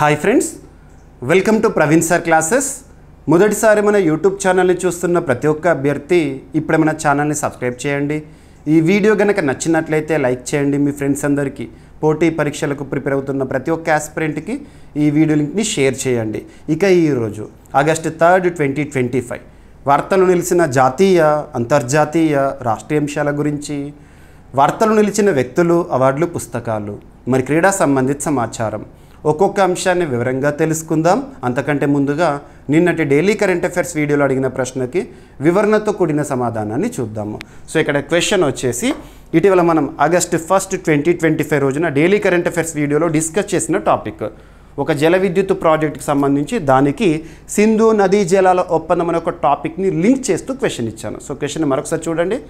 Hi friends, welcome to Praveen sir classes. మొదటిసారి మన YouTube ఛానల్ని చూస్తున్న ప్రతి ఒక్క అభ్యర్థి ఇప్పుడే మన ఛానల్ని సబ్స్క్రైబ్ చేయండి. ఈ వీడియో కనుక నచ్చినట్లయితే లైక్ చేయండి. మీ ఫ్రెండ్స్ అందరికీ, పోటీ పరీక్షలకు ప్రిపేర్ అవుతున్న ప్రతి ఒక్క ఆస్పిరెంట్కి ఈ వీడియో లింక్ని షేర్ చేయండి. ఇక ఈరోజు ఆగస్టు 3, 2025 వార్తలు నిలిచిన జాతీయ, అంతర్జాతీయ, రాష్ట్రీయ అంశాల గురించి, వార్తలు నిలిచిన వ్యక్తులు, అవార్డులు, పుస్తకాలు, మరి క్రీడా సంబంధిత సమాచారం, ఒక్కొక్క అంశాన్ని వివరంగా తెలుసుకుందాం. అంతకంటే ముందుగా నిన్నటి డైలీ కరెంట్ అఫైర్స్ వీడియోలో అడిగిన ప్రశ్నకి వివరణతో కూడిన సమాధానాన్ని చూద్దాము. సో ఇక్కడ క్వశ్చన్ వచ్చేసి, ఇటీవల మనం ఆగస్టు 1, 2025 రోజున డైలీ కరెంట్ అఫైర్స్ వీడియోలో డిస్కస్ చేసిన టాపిక్ ఒక జల విద్యుత్ ప్రాజెక్టుకి సంబంధించి దానికి సింధు నదీ జలాల ఒప్పందం అనే ఒక టాపిక్ని లింక్ చేస్తూ క్వశ్చన్ ఇచ్చాను. సో క్వశ్చన్ మరొకసారి చూడండి.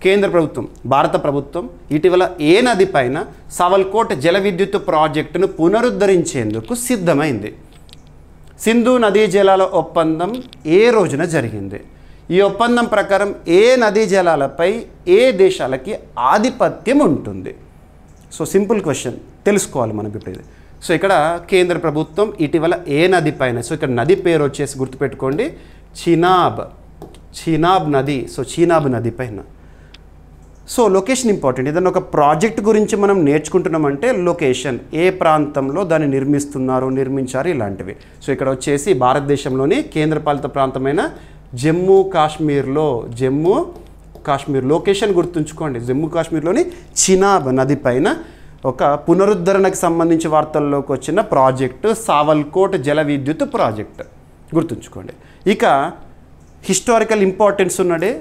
కేంద్ర ప్రభుత్వం, భారత ప్రభుత్వం ఇటీవల ఏ నది పైన సావల్కోట్ జల విద్యుత్ ప్రాజెక్టును పునరుద్ధరించేందుకు సిద్ధమైంది? సింధు నదీ జలాల ఒప్పందం ఏ రోజున జరిగింది? ఈ ఒప్పందం ప్రకారం ఏ నదీ జలాలపై ఏ దేశాలకి ఆధిపత్యం ఉంటుంది? సో సింపుల్ క్వశ్చన్, తెలుసుకోవాలి మనం ఇప్పుడు ఇది. సో ఇక్కడ కేంద్ర ప్రభుత్వం ఇటీవల ఏ నది పైన, సో ఇక్కడ నది పేరు వచ్చేసి గుర్తుపెట్టుకోండి, చినాబ్ నది. సో చినాబ్ నది పైన. So location important. ఏదైనా ఒక ప్రాజెక్ట్ గురించి మనం నేర్చుకుంటున్నామంటే లొకేషన్, ఏ ప్రాంతంలో దాన్ని నిర్మించారు, ఇలాంటివి. సో ఇక్కడ వచ్చేసి భారతదేశంలోని కేంద్రపాలిత ప్రాంతమైన జమ్మూ కాశ్మీర్ లొకేషన్ గుర్తుంచుకోండి. జమ్మూ కాశ్మీర్లోని చినాబ్ నది పైన ఒక పునరుద్ధరణకు సంబంధించి వార్తల్లోకి వచ్చిన ప్రాజెక్టు సావల్కోట్ జల విద్యుత్ ప్రాజెక్ట్ గుర్తుంచుకోండి. ఇక హిస్టారికల్ ఇంపార్టెన్స్ ఉన్నదే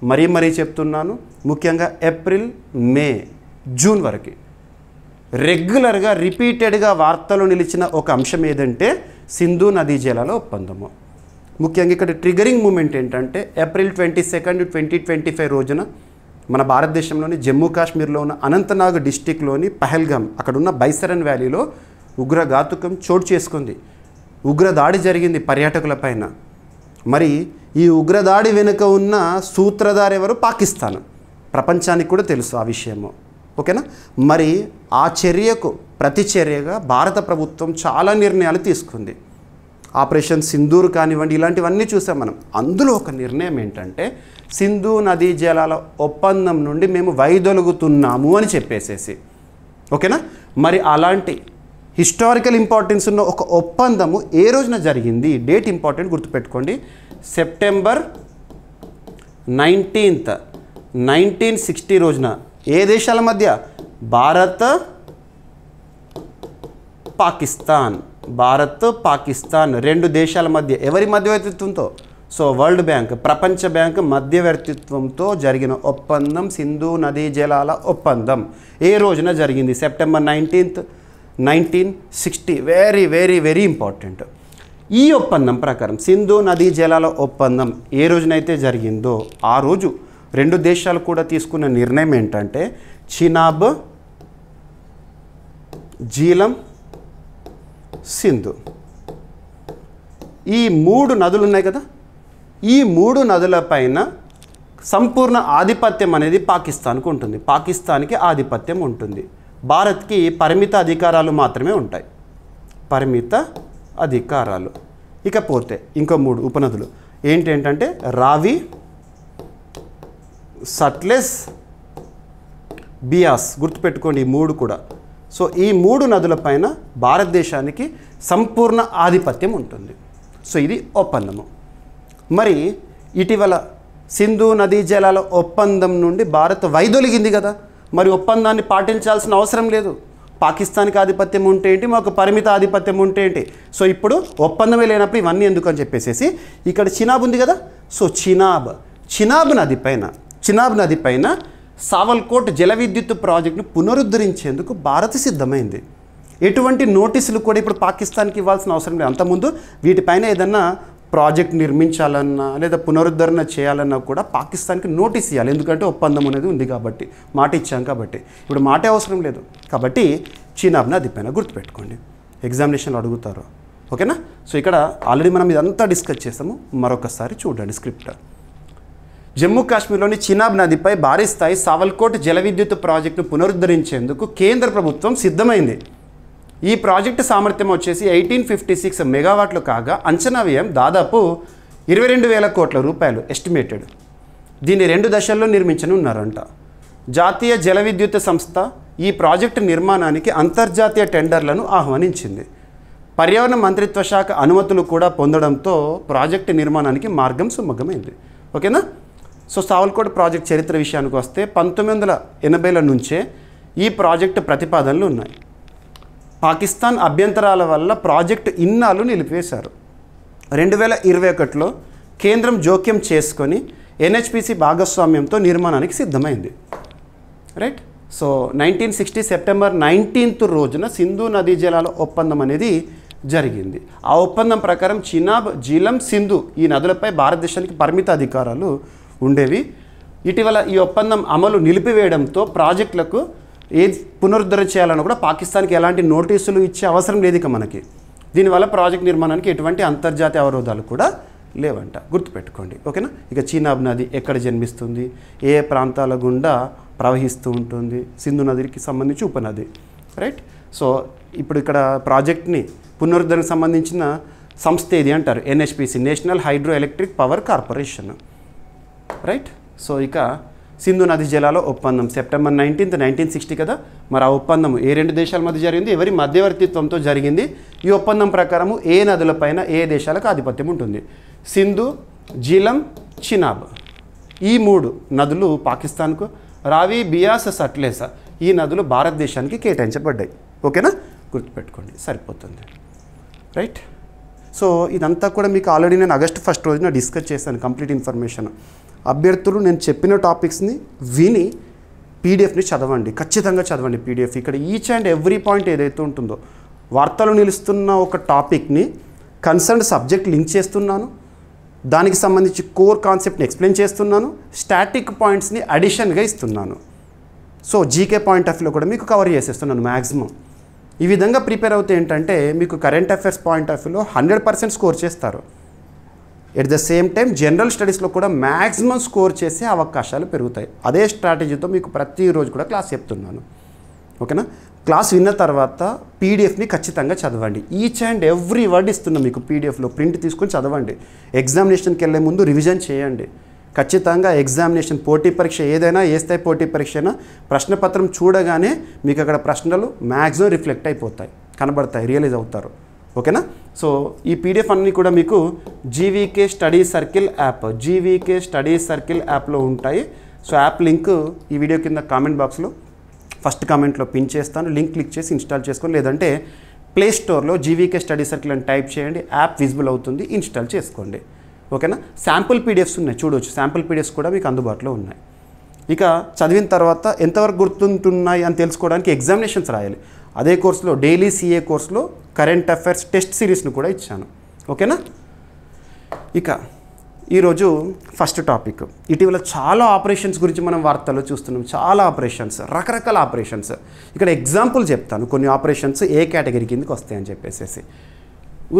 మరీ చెప్తున్నాను. ముఖ్యంగా ఏప్రిల్, మే, జూన్ వరకు రెగ్యులర్గా రిపీటెడ్గా వార్తలు నిలిచిన ఒక అంశం ఏదంటే సింధు నదీ జలాల ఒప్పందము. ముఖ్యంగా ఇక్కడ ట్రిగరింగ్ మూమెంట్ ఏంటంటే ఏప్రిల్ 22, 2025 రోజున మన భారతదేశంలోని జమ్మూ కాశ్మీర్లో ఉన్న అనంతనాగ్ డిస్టిక్లోని పహల్గామ్, అక్కడున్న బైసరన్ వ్యాలీలో ఉగ్రఘాతుకం చోటు చేసుకుంది. ఉగ్రదాడి జరిగింది పర్యాటకుల పైన. మరి ఈ ఉగ్రదాడి వెనుక ఉన్న సూత్రధారి ఎవరు? పాకిస్తాన్. ప్రపంచానికి కూడా తెలుసు ఆ విషయము. ఓకేనా? మరి ఆ చర్యకు ప్రతిచర్యగా భారత ప్రభుత్వం చాలా నిర్ణయాలు తీసుకుంది. ఆపరేషన్ సింధూర్ కానివ్వండి, ఇలాంటివన్నీ చూసాం మనం. అందులో ఒక నిర్ణయం ఏంటంటే సింధు నదీ జలాల ఒప్పందం నుండి మేము వైదొలుగుతున్నాము అని చెప్పేసేసి. ఓకేనా? మరి అలాంటి హిస్టారికల్ ఇంపార్టెన్స్ ఉన్న ఒక ఒప్పందము ఏ రోజున జరిగింది? డేట్ ఇంపార్టెంట్, గుర్తుపెట్టుకోండి. సెప్టెంబర్ 19, 1960 రోజున. ఏ దేశాల మధ్య? భారత్, పాకిస్తాన్ రెండు దేశాల మధ్య. ఎవరి మధ్యవర్తిత్వంతో? సో వరల్డ్ బ్యాంక్, ప్రపంచ బ్యాంక్ మధ్యవర్తిత్వంతో జరిగిన ఒప్పందం సింధు నదీ జలాల ఒప్పందం ఏ రోజున జరిగింది? సెప్టెంబర్ 19, 1960. Very important. ఈ ఒప్పందం ప్రకారం సింధు నదీ జలాల ఒప్పందం ఏ రోజునైతే జరిగిందో ఆ రోజు రెండు దేశాలు కూడా తీసుకున్న నిర్ణయం ఏంటంటే చినాబ్, జీలం, సింధు, ఈ మూడు నదులు ఉన్నాయి కదా, ఈ మూడు నదులపైన సంపూర్ణ ఆధిపత్యం అనేది పాకిస్తాన్కు ఉంటుంది. పాకిస్తాన్కి ఆధిపత్యం ఉంటుంది. భారత్కి పరిమిత అధికారాలు మాత్రమే ఉంటాయి. పరిమిత అధికారాలు. ఇకపోతే ఇంకో మూడు ఉపనదులు ఏంటంటే రావి, సట్లెజ్, బియాస్. గుర్తుపెట్టుకోండి ఈ మూడు కూడా. సో ఈ మూడు నదులపైన భారతదేశానికి సంపూర్ణ ఆధిపత్యం ఉంటుంది. సో ఇది ఒప్పందము. మరి ఇటీవల సింధు నదీ జలాల ఒప్పందం నుండి భారత్ వైదొలిగింది కదా, మరి ఒప్పందాన్ని పాటించాల్సిన అవసరం లేదు. పాకిస్తాన్కి ఆధిపత్యం ఉంటే ఏంటి, మాకు పరిమిత ఆధిపత్యం ఉంటే ఏంటి? సో ఇప్పుడు ఒప్పందమే లేనప్పుడు ఇవన్నీ ఎందుకు అని చెప్పేసి ఇక్కడ చినాబ్ ఉంది కదా. సో చినాబ్ నది పైన సావల్కోట్ జల విద్యుత్ ప్రాజెక్టును పునరుద్ధరించేందుకు భారత్ సిద్ధమైంది. ఎటువంటి నోటీసులు కూడా ఇప్పుడు పాకిస్తాన్కి ఇవ్వాల్సిన అవసరం లేదు. అంతకుముందు వీటిపైన ఏదన్నా ప్రాజెక్ట్ నిర్మించాలన్నా లేదా పునరుద్ధరణ చేయాలన్నా కూడా పాకిస్తాన్కి నోటీస్ ఇవ్వాలి. ఎందుకంటే ఒప్పందం అనేది ఉంది కాబట్టి, మాట ఇచ్చాం కాబట్టి. ఇప్పుడు మాటే అవసరం లేదు కాబట్టి చినాబ్ నది పైన. గుర్తుపెట్టుకోండి, ఎగ్జామినేషన్లో అడుగుతారు. ఓకేనా? సో ఇక్కడ ఆల్రెడీ మనం ఇదంతా డిస్కస్ చేసాము. మరొకసారి చూడండి స్క్రిప్ట్. జమ్మూ కాశ్మీర్లోని చినాబ్ నదిపై భారీ స్థాయి సావల్కోట్ జల విద్యుత్ ప్రాజెక్టును పునరుద్ధరించేందుకు కేంద్ర ప్రభుత్వం సిద్ధమైంది. ఈ ప్రాజెక్టు సామర్థ్యం వచ్చేసి 1856 మెగావాట్లు కాగా అంచనా వ్యయం దాదాపు 22,000 కోట్ల రూపాయలు ఎస్టిమేటెడ్. దీన్ని 2 దశల్లో నిర్మించనున్నారంట. జాతీయ జల విద్యుత్ సంస్థ ఈ ప్రాజెక్టు నిర్మాణానికి అంతర్జాతీయ టెండర్లను ఆహ్వానించింది. పర్యావరణ మంత్రిత్వ శాఖ అనుమతులు కూడా పొందడంతో ప్రాజెక్టు నిర్మాణానికి మార్గం సుమగమైంది. ఓకేనా. సో సావల్కోట్ ప్రాజెక్ట్ చరిత్ర విషయానికి వస్తే 1980ల నుంచే ఈ ప్రాజెక్టు ప్రతిపాదనలు ఉన్నాయి. పాకిస్తాన్ అభ్యంతరాల వల్ల ప్రాజెక్టు ఇన్నాళ్ళు నిలిపివేశారు. 2021లో కేంద్రం జోక్యం చేసుకొని NHPC భాగస్వామ్యంతో నిర్మాణానికి సిద్ధమైంది. రైట్. సో 1960 సెప్టెంబర్ 19th రోజున సింధు నదీ జలాల ఒప్పందం అనేది జరిగింది. ఆ ఒప్పందం ప్రకారం చినాబ్, జీలం, సింధు ఈ నదులపై భారతదేశానికి పరిమిత అధికారాలు ఉండేవి. ఇటీవల ఈ ఒప్పందం అమలు నిలిపివేయడంతో ప్రాజెక్టులకు ఏది పునరుద్ధరణ చేయాలన్నా కూడా పాకిస్తాన్కి ఎలాంటి నోటీసులు ఇచ్చే అవసరం లేదు ఇక మనకి. దీనివల్ల ప్రాజెక్ట్ నిర్మాణానికి ఎటువంటి అంతర్జాతీయ అవరోధాలు కూడా లేవంట. గుర్తుపెట్టుకోండి. ఓకేనా. ఇక చినాబ్ నది ఎక్కడ జన్మిస్తుంది, ఏ ప్రాంతాల గుండా ప్రవహిస్తూ ఉంటుంది, సింధు నదికి సంబంధించి ఉపనది. రైట్. సో ఇప్పుడు ఇక్కడ ప్రాజెక్ట్ని పునరుద్ధరణకు సంబంధించిన సంస్థ ఏది అంటారు, NHPC, national hydro electric power corporation. Right. So ఇక సింధు నది జలాల ఒప్పందం సెప్టెంబర్ 19th 1960 కదా. మరి ఆ ఒప్పందం ఏ 2 దేశాల మధ్య జరిగింది, ఎవరి మధ్యవర్తిత్వంతో జరిగింది? ఈ ఒప్పందం ప్రకారము ఏ నదులపైన ఏ దేశాలకు ఆధిపత్యం ఉంటుంది? సింధు, జీలం, చినాబ్ ఈ 3 నదులు పాకిస్తాన్కు, రావి, బియాస్, సట్లెజ్ ఈ నదులు భారతదేశానికి కేటాయించబడ్డాయి. ఓకేనా. గుర్తుపెట్టుకోండి, సరిపోతుంది. రైట్. సో ఇదంతా కూడా మీకు ఆల్రెడీ నేను ఆగస్టు 1st రోజున డిస్కస్ చేశాను కంప్లీట్ ఇన్ఫర్మేషన్. అభ్యర్థులు నేను చెప్పిన టాపిక్స్ని విని పీడిఎఫ్ని చదవండి, ఖచ్చితంగా చదవండి పీడిఎఫ్. ఇక్కడ ఈచ్ అండ్ ఎవ్రీ పాయింట్ ఏదైతే ఉంటుందో, వార్తలు నిలుస్తున్న ఒక టాపిక్ని కన్సర్న్ సబ్జెక్ట్ లింక్ చేస్తున్నాను, దానికి సంబంధించి కోర్ కాన్సెప్ట్ని ఎక్స్ప్లెయిన్ చేస్తున్నాను, స్టాటిక్ పాయింట్స్ని అడిషన్గా ఇస్తున్నాను. సో జీకే పాయింట్ ఆఫ్ వ్యూలో కూడా మీకు కవర్ చేసేస్తున్నాను మ్యాక్సిమం. ఈ విధంగా ప్రిపేర్ అవుతే ఏంటంటే మీకు కరెంట్ అఫైర్స్ పాయింట్ ఆఫ్ వ్యూలో 100% స్కోర్ చేస్తారు. At the same time general స్టడీస్లో కూడా మ్యాక్సిమం స్కోర్ చేసే అవకాశాలు పెరుగుతాయి. అదే స్ట్రాటజీతో మీకు ప్రతిరోజు కూడా క్లాస్ చెప్తున్నాను. ఓకేనా. క్లాస్ విన్న తర్వాత పీడిఎఫ్ని ఖచ్చితంగా చదవండి. ఈచ్ అండ్ ఎవ్రీ వర్డ్ ఇస్తున్నాం మీకు పీడిఎఫ్లో, ప్రింట్ తీసుకొని చదవండి. ఎగ్జామినేషన్కి వెళ్ళే ముందు రివిజన్ చేయండి. ఖచ్చితంగా ఎగ్జామినేషన్ పోటీ పరీక్ష ఏదైనా, ఏ స్థాయి పోటీ పరీక్ష అయినా ప్రశ్నపత్రం చూడగానే మీకు అక్కడ ప్రశ్నలు మ్యాక్సిమం రిఫ్లెక్ట్ అయిపోతాయి, కనబడతాయి, రియలైజ్ అవుతారు. ఓకేనా. సో ఈ పీడిఎఫ్ అన్నీ కూడా మీకు GVK study circle app, GVK study circle యాప్లో ఉంటాయి. సో యాప్ లింక్ ఈ వీడియో కింద కామెంట్ బాక్స్లో ఫస్ట్ కామెంట్లో పిన్ చేస్తాను. లింక్ క్లిక్ చేసి ఇన్స్టాల్ చేసుకోండి, లేదంటే ప్లే స్టోర్లో జీవీకే స్టడీ సర్కిల్ అని టైప్ చేయండి, యాప్ విజిబుల్ అవుతుంది, ఇన్స్టాల్ చేసుకోండి. ఓకేనా. శాంపుల్ పీడిఎఫ్స్ ఉన్నాయి, చూడవచ్చు. శాంపుల్ పీడిఎఫ్స్ కూడా మీకు అందుబాటులో ఉన్నాయి. ఇక చదివిన తర్వాత ఎంతవరకు గుర్తుంటున్నాయి అని తెలుసుకోవడానికి ఎగ్జామినేషన్స్ రాయాలి. అదే కోర్సులో డైలీ CA కోర్సులో కరెంట్ అఫైర్స్ టెస్ట్ సిరీస్ను కూడా ఇచ్చాను. ఓకేనా. ఇక ఈరోజు ఫస్ట్ టాపిక్, ఇటీవల చాలా ఆపరేషన్స్ గురించి మనం వార్తల్లో చూస్తున్నాం. చాలా ఆపరేషన్స్, రకరకాల ఆపరేషన్స్. ఇక్కడ ఎగ్జాంపుల్ చెప్తాను, కొన్ని ఆపరేషన్స్ ఏ కేటగిరీ కిందకి వస్తాయని చెప్పేసి.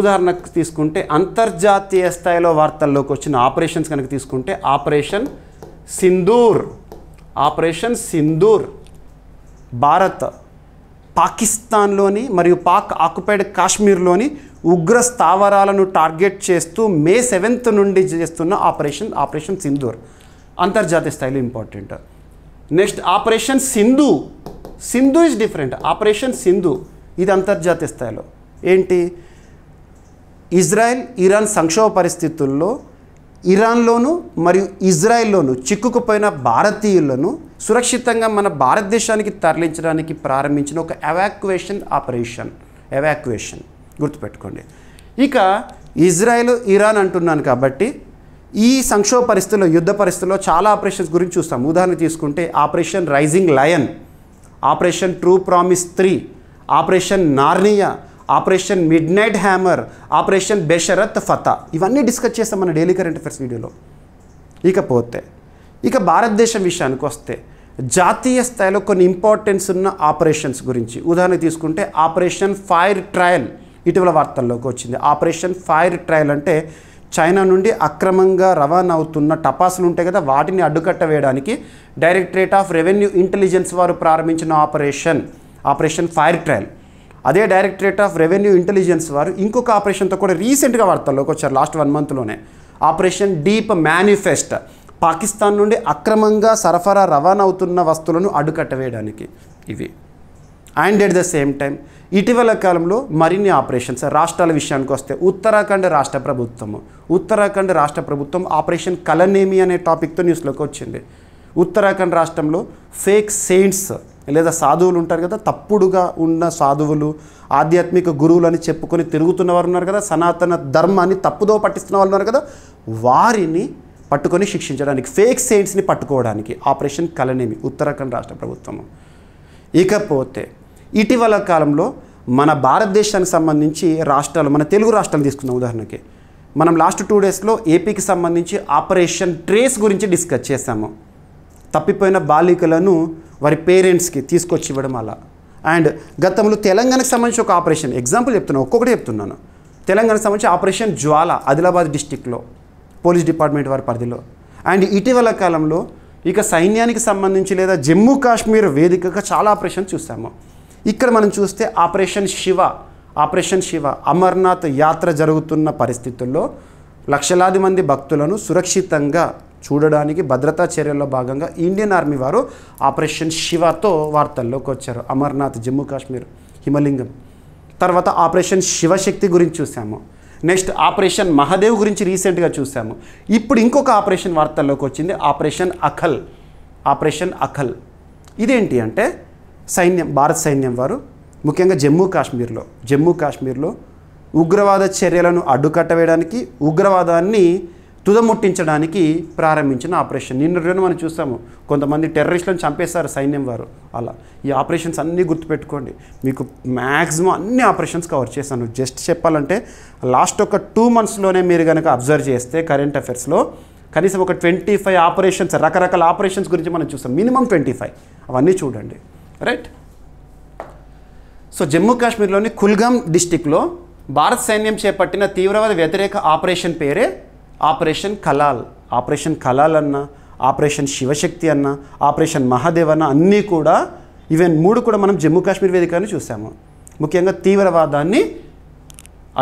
ఉదాహరణకు తీసుకుంటే అంతర్జాతీయ స్థాయిలో వార్తల్లోకి వచ్చిన ఆపరేషన్స్ కనుక తీసుకుంటే ఆపరేషన్ సింధూర్. ఆపరేషన్ సింధూర్ భారత్ పాకిస్తాన్లోని మరియు పాక్ ఆక్యుపైడ్ కాశ్మీర్లోని ఉగ్ర స్థావరాలను టార్గెట్ చేస్తూ May 7th నుండి చేస్తున్న ఆపరేషన్ సింధూర్ అంతర్జాతీయ స్థాయిలో important. Next operation Sindhu. Sindhu is different. Operation Sindhu ఇది అంతర్జాతీయ స్థాయిలో ఏంటి, ఇజ్రాయెల్ ఇరాన్ సంక్షోభ పరిస్థితుల్లో ఇరాన్లోను మరియు ఇజ్రాయెల్లోను చిక్కుకుపోయిన భారతీయులను సురక్షితంగా మన భారతదేశానికి తరలించడానికి ప్రారంభించిన ఒక ఎవాక్యుయేషన్ ఆపరేషన్. ఎవాక్యుయేషన్ గుర్తుపెట్టుకోండి. ఇక ఇజ్రాయెల్ ఇరాన్ అంటున్నాను కాబట్టి ఈ సంక్షోభ పరిస్థితుల్లో, యుద్ధ పరిస్థితుల్లో చాలా ఆపరేషన్స్ గురించి చూస్తాం. ఉదాహరణ తీసుకుంటే operation rising lion, operation true promise 3, operation Narnia, operation midnight hammer, operation Besharat Fatah, ఇవన్నీ డిస్కస్ చేస్తాం మన డైలీ కరెంట్ అఫైర్స్ వీడియోలో. ఇక భారతదేశం విషయానికి వస్తే జాతీయ స్థాయిలో కొన్ని ఇంపార్టెన్స్ ఉన్న ఆపరేషన్స్ గురించి ఉదాహరణ తీసుకుంటే ఆపరేషన్ ఫైర్ ట్రయల్ ఇటీవల వార్తల్లోకి వచ్చింది. ఆపరేషన్ ఫైర్ ట్రయల్ అంటే చైనా నుండి అక్రమంగా రవాణా అవుతున్న టపాసులు ఉంటాయి కదా, వాటిని అడ్డుకట్ట వేయడానికి డైరెక్టరేట్ ఆఫ్ రెవెన్యూ ఇంటెలిజెన్స్ వారు ప్రారంభించిన ఆపరేషన్ ఫైర్ ట్రయల్. అదే డైరెక్టరేట్ ఆఫ్ రెవెన్యూ ఇంటెలిజెన్స్ వారు ఇంకొక ఆపరేషన్తో కూడా రీసెంట్గా వార్తల్లోకి వచ్చారు లాస్ట్ 1 మంత్లోనే. ఆపరేషన్ డీప్ మేనిఫెస్ట్, పాకిస్తాన్ నుండి అక్రమంగా సరఫరా రవాణా అవుతున్న వస్తువులను అడ్డుకట్టవేయడానికి ఇవి. And at the same time ఇటీవల కాలంలో మరిన్ని ఆపరేషన్స్ రాష్ట్రాల విషయానికి వస్తే ఉత్తరాఖండ్ రాష్ట్ర ప్రభుత్వం ఆపరేషన్ కలనేమి అనే టాపిక్తో న్యూస్లోకి వచ్చింది. ఉత్తరాఖండ్ రాష్ట్రంలో ఫేక్ సెయింట్స్ లేదా సాధువులు ఉంటారు కదా, తప్పుడుగా ఉన్న సాధువులు, ఆధ్యాత్మిక గురువులు అని చెప్పుకొని తిరుగుతున్న వారు ఉన్నారు కదా, సనాతన ధర్మాన్ని తప్పుదో పట్టిస్తున్న వాళ్ళు ఉన్నారు కదా, వారిని పట్టుకొని శిక్షించడానికి, ఫేక్ సెయింట్స్ని పట్టుకోవడానికి ఆపరేషన్ కలనేమి ఉత్తరాఖండ్ రాష్ట్ర ప్రభుత్వము. ఇకపోతే ఇటీవల కాలంలో మన భారతదేశానికి సంబంధించి రాష్ట్రాలు, మన తెలుగు రాష్ట్రాలు తీసుకున్నాం ఉదాహరణకి, మనం లాస్ట్ 2 డేస్లో ఏపీకి సంబంధించి ఆపరేషన్ ట్రేస్ గురించి డిస్కస్ చేశాము. తప్పిపోయిన బాలికలను వారి పేరెంట్స్కి తీసుకొచ్చి ఇవ్వడం అలా. అండ్ గతంలో తెలంగాణకు సంబంధించి ఒక ఆపరేషన్ ఎగ్జాంపుల్ చెప్తున్నాను, ఒక్కొక్కటి చెప్తున్నాను. తెలంగాణకు సంబంధించి ఆపరేషన్ జ్వాల ఆదిలాబాద్ డిస్టిక్లో పోలీస్ డిపార్ట్మెంట్ వారి పరిధిలో. అండ్ ఇటీవల కాలంలో ఇక సైన్యానికి సంబంధించి లేదా జమ్మూ కాశ్మీర్ వేదికగా చాలా ఆపరేషన్ చూసాము. ఇక్కడ మనం చూస్తే ఆపరేషన్ శివ అమర్నాథ్ యాత్ర జరుగుతున్న పరిస్థితుల్లో లక్షలాది మంది భక్తులను సురక్షితంగా చూడడానికి భద్రతా చర్యల్లో భాగంగా ఇండియన్ ఆర్మీ వారు ఆపరేషన్ శివతో వార్తల్లోకి వచ్చారు. అమర్నాథ్, జమ్మూ కాశ్మీర్, హిమలింగం. తర్వాత ఆపరేషన్ శివశక్తి గురించి చూసాము. నెక్స్ట్ ఆపరేషన్ మహాదేవ్ గురించి రీసెంట్గా చూసాము. ఇప్పుడు ఇంకొక ఆపరేషన్ వార్తల్లోకి వచ్చింది, ఆపరేషన్ అఖల్. ఇదేంటి అంటే భారత సైన్యం వారు ముఖ్యంగా జమ్మూ కాశ్మీర్లో ఉగ్రవాద చర్యలను అడ్డుకట్టవేయడానికి, ఉగ్రవాదాన్ని తుదముట్టించడానికి ప్రారంభించిన ఆపరేషన్. నిన్న మనం చూసాము, కొంతమంది టెర్రరిస్టులను చంపేశారు సైన్యం వారు. అలా ఈ ఆపరేషన్స్ అన్నీ గుర్తుపెట్టుకోండి. మీకు మ్యాక్సిమం అన్ని ఆపరేషన్స్ కవర్ చేశాను. జస్ట్ చెప్పాలంటే లాస్ట్ ఒక 2 మంత్స్లోనే మీరు కనుక అబ్జర్వ్ చేస్తే కరెంట్ అఫైర్స్లో కనీసం ఒక 25 ఆపరేషన్స్, రకరకాల ఆపరేషన్స్ గురించి మనం చూస్తాం. మినిమం 25 అవన్నీ చూడండి, రైట్. సో జమ్మూ కాశ్మీర్లోని కుల్గామ్ డిస్టిక్లో భారత సైన్యం చేపట్టిన తీవ్రవాద వ్యతిరేక ఆపరేషన్ పేరే ఆపరేషన్ కలాల్ అన్న, ఆపరేషన్ శివశక్తి అన్న, ఆపరేషన్ మహాదేవ్ అన్న, అన్నీ కూడా ఈవెన్ 3 కూడా మనం జమ్మూ కాశ్మీర్ వేదికని చూసాము. ముఖ్యంగా తీవ్రవాదాన్ని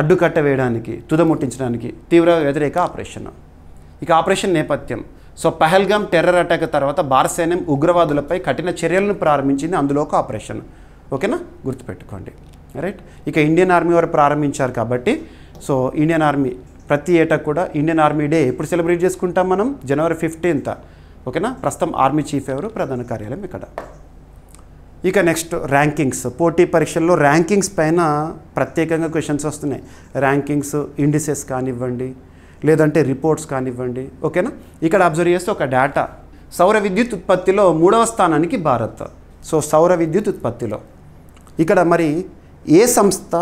అడ్డుకట్టవేయడానికి, తుదముట్టించడానికి తీవ్రవాద వ్యతిరేక ఆపరేషన్. ఇక ఆపరేషన్ నేపథ్యం. సో పహల్గామ్ టెర్రర్ అటాక్ తర్వాత భారత సైన్యం ఉగ్రవాదులపై కఠిన చర్యలను ప్రారంభించింది. అందులో ఒక ఆపరేషన్. ఓకేనా, గుర్తుపెట్టుకోండి, రైట్. ఇక ఇండియన్ ఆర్మీ వారు ప్రారంభించారు కాబట్టి, సో ఇండియన్ ఆర్మీ ప్రతి ఏటా కూడా ఇండియన్ ఆర్మీ డే ఎప్పుడు సెలబ్రేట్ చేసుకుంటాం మనం? జనవరి 15th. ఓకేనా. ప్రస్తుతం ఆర్మీ చీఫ్ ఎవరు? ప్రధాన కార్యాలయం ఇక్కడ. ఇక నెక్స్ట్ ర్యాంకింగ్స్. పోటీ పరీక్షల్లో ర్యాంకింగ్స్ పైన ప్రత్యేకంగా క్వశ్చన్స్ వస్తున్నాయి. ర్యాంకింగ్స్, ఇండిసెస్ కానివ్వండి, లేదంటే రిపోర్ట్స్ కానివ్వండి. ఓకేనా. ఇక్కడ అబ్జర్వ్ చేస్తే ఒక డేటా, సౌర విద్యుత్ ఉత్పత్తిలో 3వ స్థానానికి భారత్. సో సౌర విద్యుత్ ఉత్పత్తిలో ఇక్కడ మరి ఏ సంస్థ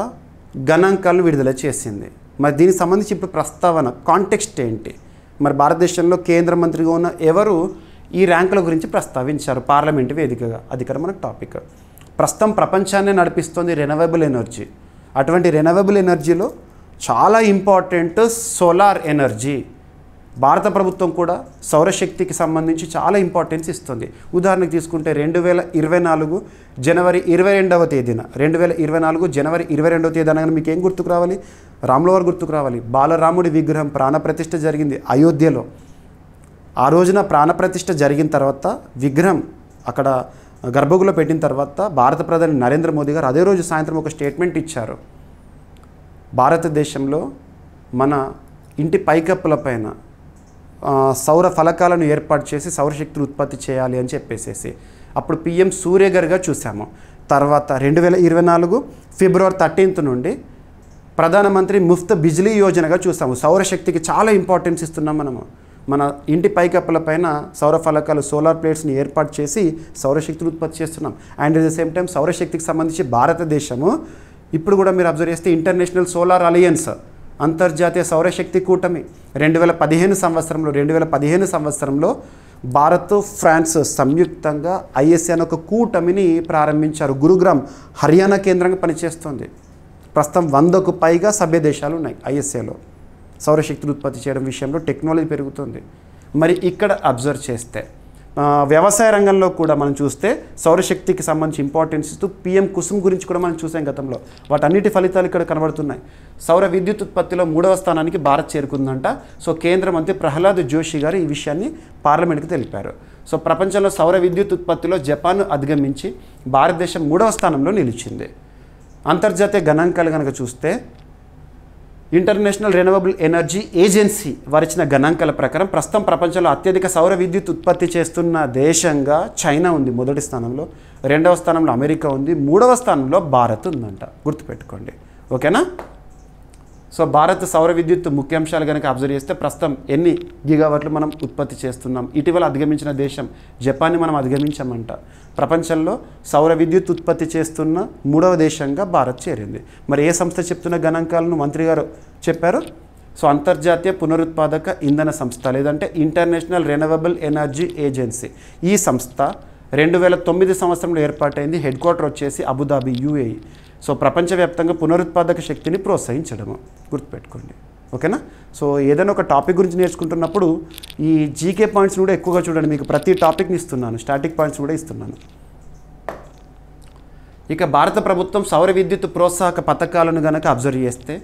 గణాంకాలను విడుదల చేసింది? మరి దీనికి సంబంధించి ఇప్పుడు ప్రస్తావన, కాంటెక్స్ట్ ఏంటి? మరి భారతదేశంలో కేంద్ర మంత్రిగా ఉన్న ఎవరు ఈ ర్యాంకుల గురించి ప్రస్తావించారు పార్లమెంటు వేదికగా? అది ఇక్కడ మన టాపిక్. ప్రస్తుతం ప్రపంచాన్ని నడిపిస్తుంది రెన్యూవబుల్ ఎనర్జీ. అటువంటి రెన్యూవబుల్ ఎనర్జీలో చాలా ఇంపార్టెంట్ సోలార్ ఎనర్జీ. భారత ప్రభుత్వం కూడా సౌరశక్తికి సంబంధించి చాలా ఇంపార్టెన్స్ ఇస్తుంది. ఉదాహరణకు తీసుకుంటే 2024 జనవరి 22వ తేదీన 2024 జనవరి 22వ తేదీ అనగానే మీకు ఏం గుర్తుకు రావాలి? రాములవారు గుర్తుకు రావాలి. బాలరాముడి విగ్రహం ప్రాణప్రతిష్ఠ జరిగింది అయోధ్యలో. ఆ రోజున ప్రాణప్రతిష్ఠ జరిగిన తర్వాత విగ్రహం అక్కడ గర్భగుడిలో పెట్టిన తర్వాత భారత ప్రధాని నరేంద్ర మోదీ గారు అదే రోజు సాయంత్రం ఒక స్టేట్మెంట్ ఇచ్చారు. భారతదేశంలో మన ఇంటి పైకప్పుల పైన సౌర ఫలకాలను ఏర్పాటు చేసి సౌరశక్తిని ఉత్పత్తి చేయాలి అని చెప్పేసి అప్పుడు పిఎం సూర్య గారుగా చూసాము. తర్వాత 2024 ఫిబ్రవరి 13th నుండి ప్రధానమంత్రి ముఫ్త్ బిజ్లీ యోజనగా చూసాము. సౌరశక్తికి చాలా ఇంపార్టెన్స్ ఇస్తున్నాం మనము. మన ఇంటి పైకప్పుల పైన సౌర ఫలకాలు, సోలార్ ప్లేట్స్ని ఏర్పాటు చేసి సౌరశక్తిని ఉత్పత్తి చేస్తున్నాం. And at the same time సౌరశక్తికి సంబంధించి భారతదేశము ఇప్పుడు కూడా మీరు అబ్జర్వ్ చేస్తే ఇంటర్నేషనల్ సోలార్ అలయన్స్, అంతర్జాతీయ సౌరశక్తి కూటమి 2015 సంవత్సరంలో భారత్, ఫ్రాన్స్ సంయుక్తంగా ఐఎస్ఏ అనే ఒక కూటమిని ప్రారంభించారు. గురుగ్రామ్ హర్యానా కేంద్రంగా పనిచేస్తుంది. ప్రస్తుతం 100కు పైగా సభ్య దేశాలు ఉన్నాయి ఐఎస్ఏలో. సౌరశక్తిని ఉత్పత్తి చేయడం విషయంలో టెక్నాలజీ పెరుగుతుంది. మరి ఇక్కడ అబ్జర్వ్ చేస్తే వ్యవసాయ రంగంలో కూడా మనం చూస్తే సౌరశక్తికి సంబంధించి ఇంపార్టెన్స్ ఇస్తూ పిఎం కుసుమ్ గురించి కూడా మనం చూసాం గతంలో. వాటన్నిటి ఫలితాలు ఇక్కడ కనబడుతున్నాయి. సౌర విద్యుత్ ఉత్పత్తిలో 3వ స్థానానికి భారత్ చేరుకుందంట. సో కేంద్ర మంత్రి ప్రహ్లాద్ జోషి గారు ఈ విషయాన్ని పార్లమెంట్కి తెలిపారు. సో ప్రపంచంలో సౌర విద్యుత్ ఉత్పత్తిలో జపాన్ అధిగమించి భారతదేశం 3వ స్థానంలో నిలిచింది. అంతర్జాతీయ గణాంకాలు కనుక చూస్తే ఇంటర్నేషనల్ రెన్యూవబుల్ ఎనర్జీ ఏజెన్సీ వారిచ్చిన గణాంకాల ప్రకారం ప్రస్తుతం ప్రపంచంలో అత్యధిక సౌర విద్యుత్ ఉత్పత్తి చేస్తున్న దేశంగా చైనా ఉంది మొదటి స్థానంలో, 2వ స్థానంలో అమెరికా ఉంది, 3వ స్థానంలో భారత్ ఉందంట. గుర్తుపెట్టుకోండి, ఓకేనా. సో భారత్ సౌర విద్యుత్ ముఖ్యాంశాలు కనుక అబ్జర్వ్ చేస్తే ప్రస్తుతం ఎన్ని గిగావాట్లు మనం ఉత్పత్తి చేస్తున్నాం. ఇటీవల అధిగమించిన దేశం జపాన్ని మనం అధిగమించామంట. ప్రపంచంలో సౌర విద్యుత్ ఉత్పత్తి చేస్తున్న 3వ దేశంగా భారత్ చేరింది. మరి ఏ సంస్థ చెప్తున్న గణాంకాలను మంత్రి గారు చెప్పారు? సో అంతర్జాతీయ పునరుత్పాదక ఇంధన సంస్థ లేదంటే ఇంటర్నేషనల్ రెన్యూవబుల్ ఎనర్జీ ఏజెన్సీ. ఈ సంస్థ 2009 సంవత్సరంలో ఏర్పాటైంది. హెడ్ క్వార్టర్ వచ్చేసి అబుదాబి, యూఏఈ. సో ప్రపంచవ్యాప్తంగా పునరుత్పాదక శక్తిని ప్రోత్సహించడము. గుర్తుపెట్టుకోండి, ఓకేనా. సో ఏదైనా ఒక టాపిక్ గురించి నేర్చుకుంటున్నప్పుడు ఈ జీకే పాయింట్స్ కూడా ఎక్కువగా చూడండి. మీకు ప్రతి టాపిక్ని ఇస్తున్నాను, స్టాటిక్ పాయింట్స్ కూడా ఇస్తున్నాను. ఇక భారత ప్రభుత్వం సౌర విద్యుత్ ప్రోత్సాహక పథకాలను కనుక అబ్జర్వ్ చేస్తే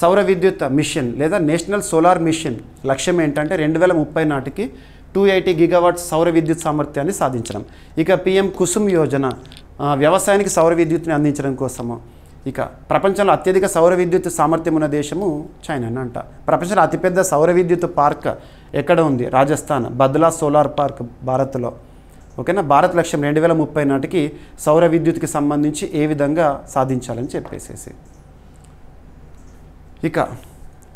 సౌర విద్యుత్ మిషన్ లేదా నేషనల్ సోలార్ మిషన్ లక్ష్యం ఏంటంటే 2030 నాటికి 280 గిగావాట్స్ సౌర విద్యుత్ సామర్థ్యాన్ని సాధించడం. ఇక పిఎం కుసుమ్ యోజన వ్యవసాయానికి సౌర విద్యుత్ని అందించడం కోసము. ఇక ప్రపంచంలో అత్యధిక సౌర విద్యుత్ సామర్థ్యం ఉన్న దేశము చైనా అంట. ప్రపంచంలో అతిపెద్ద సౌర విద్యుత్ పార్క్ ఎక్కడ ఉంది? రాజస్థాన్, బద్లా సోలార్ పార్క్ భారత్లో, ఓకేనా. భారత్ లక్ష్యం 2030 నాటికి సౌర విద్యుత్కి సంబంధించి ఏ విధంగా సాధించాలని చెప్పేసేసి. ఇక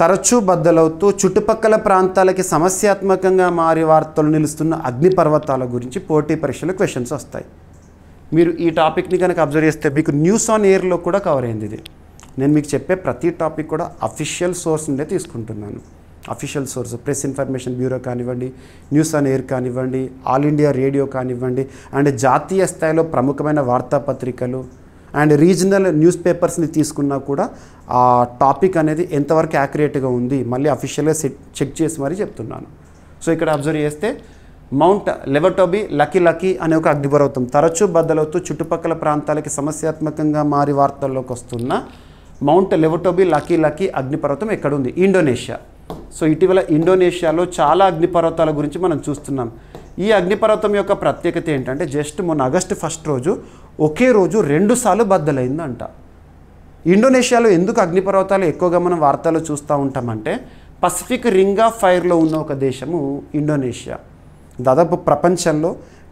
తరచూ బద్దలవుతూ చుట్టుపక్కల ప్రాంతాలకి సమస్యాత్మకంగా మారి వార్తలు నిలుస్తున్న అగ్నిపర్వతాల గురించి పోటీ పరీక్షలు క్వశ్చన్స్ వస్తాయి. మీరు ఈ టాపిక్ని కనుక అబ్జర్వ్ చేస్తే మీకు న్యూస్ ఆన్ ఎయిర్లో కూడా కవర్ అయింది ఇది. నేను మీకు చెప్పే ప్రతి టాపిక్ కూడా అఫీషియల్ సోర్స్ నుండే తీసుకుంటున్నాను. Official source press information bureau కానివ్వండి, న్యూస్ ఆన్ ఎయిర్ కానివ్వండి, ఆల్ ఇండియా రేడియో కానివ్వండి, అండ్ జాతీయ స్థాయిలో ప్రముఖమైన వార్తాపత్రికలు అండ్ రీజనల్ న్యూస్ పేపర్స్ని తీసుకున్నా కూడా ఆ టాపిక్ అనేది ఎంతవరకు యాక్యురేట్గా ఉంది మళ్ళీ అఫీషియల్గా చెక్ చేసి మరీ చెప్తున్నాను. సో ఇక్కడ అబ్జర్వ్ చేస్తే మౌంట్ లెవటోబీ లకీ అనే ఒక అగ్నిపర్వతం తరచూ బద్దలవుతూ చుట్టుపక్కల ప్రాంతాలకి సమస్యాత్మకంగా మారి వార్తల్లోకి వస్తున్న మౌంట్ లెవటోబీ లకీ అగ్నిపర్వతం ఎక్కడుంది? ఇండోనేషియా. సో ఇటీవల ఇండోనేషియాలో చాలా అగ్నిపర్వతాల గురించి మనం చూస్తున్నాం. ఈ అగ్నిపర్వతం యొక్క ప్రత్యేకత ఏంటంటే జస్ట్ మొన్న ఆగస్టు 1 రోజు ఒకే రోజు 2 సార్లు బద్దలైందంట. ఇండోనేషియాలో ఎందుకు అగ్నిపర్వతాలు ఎక్కువగా మనం వార్తల్లో చూస్తూ ఉంటామంటే పసిఫిక్ రింగ్ ఆఫ్ ఫైర్లో ఉన్న ఒక దేశము ఇండోనేషియా. దాదాపు ప్రపంచంలో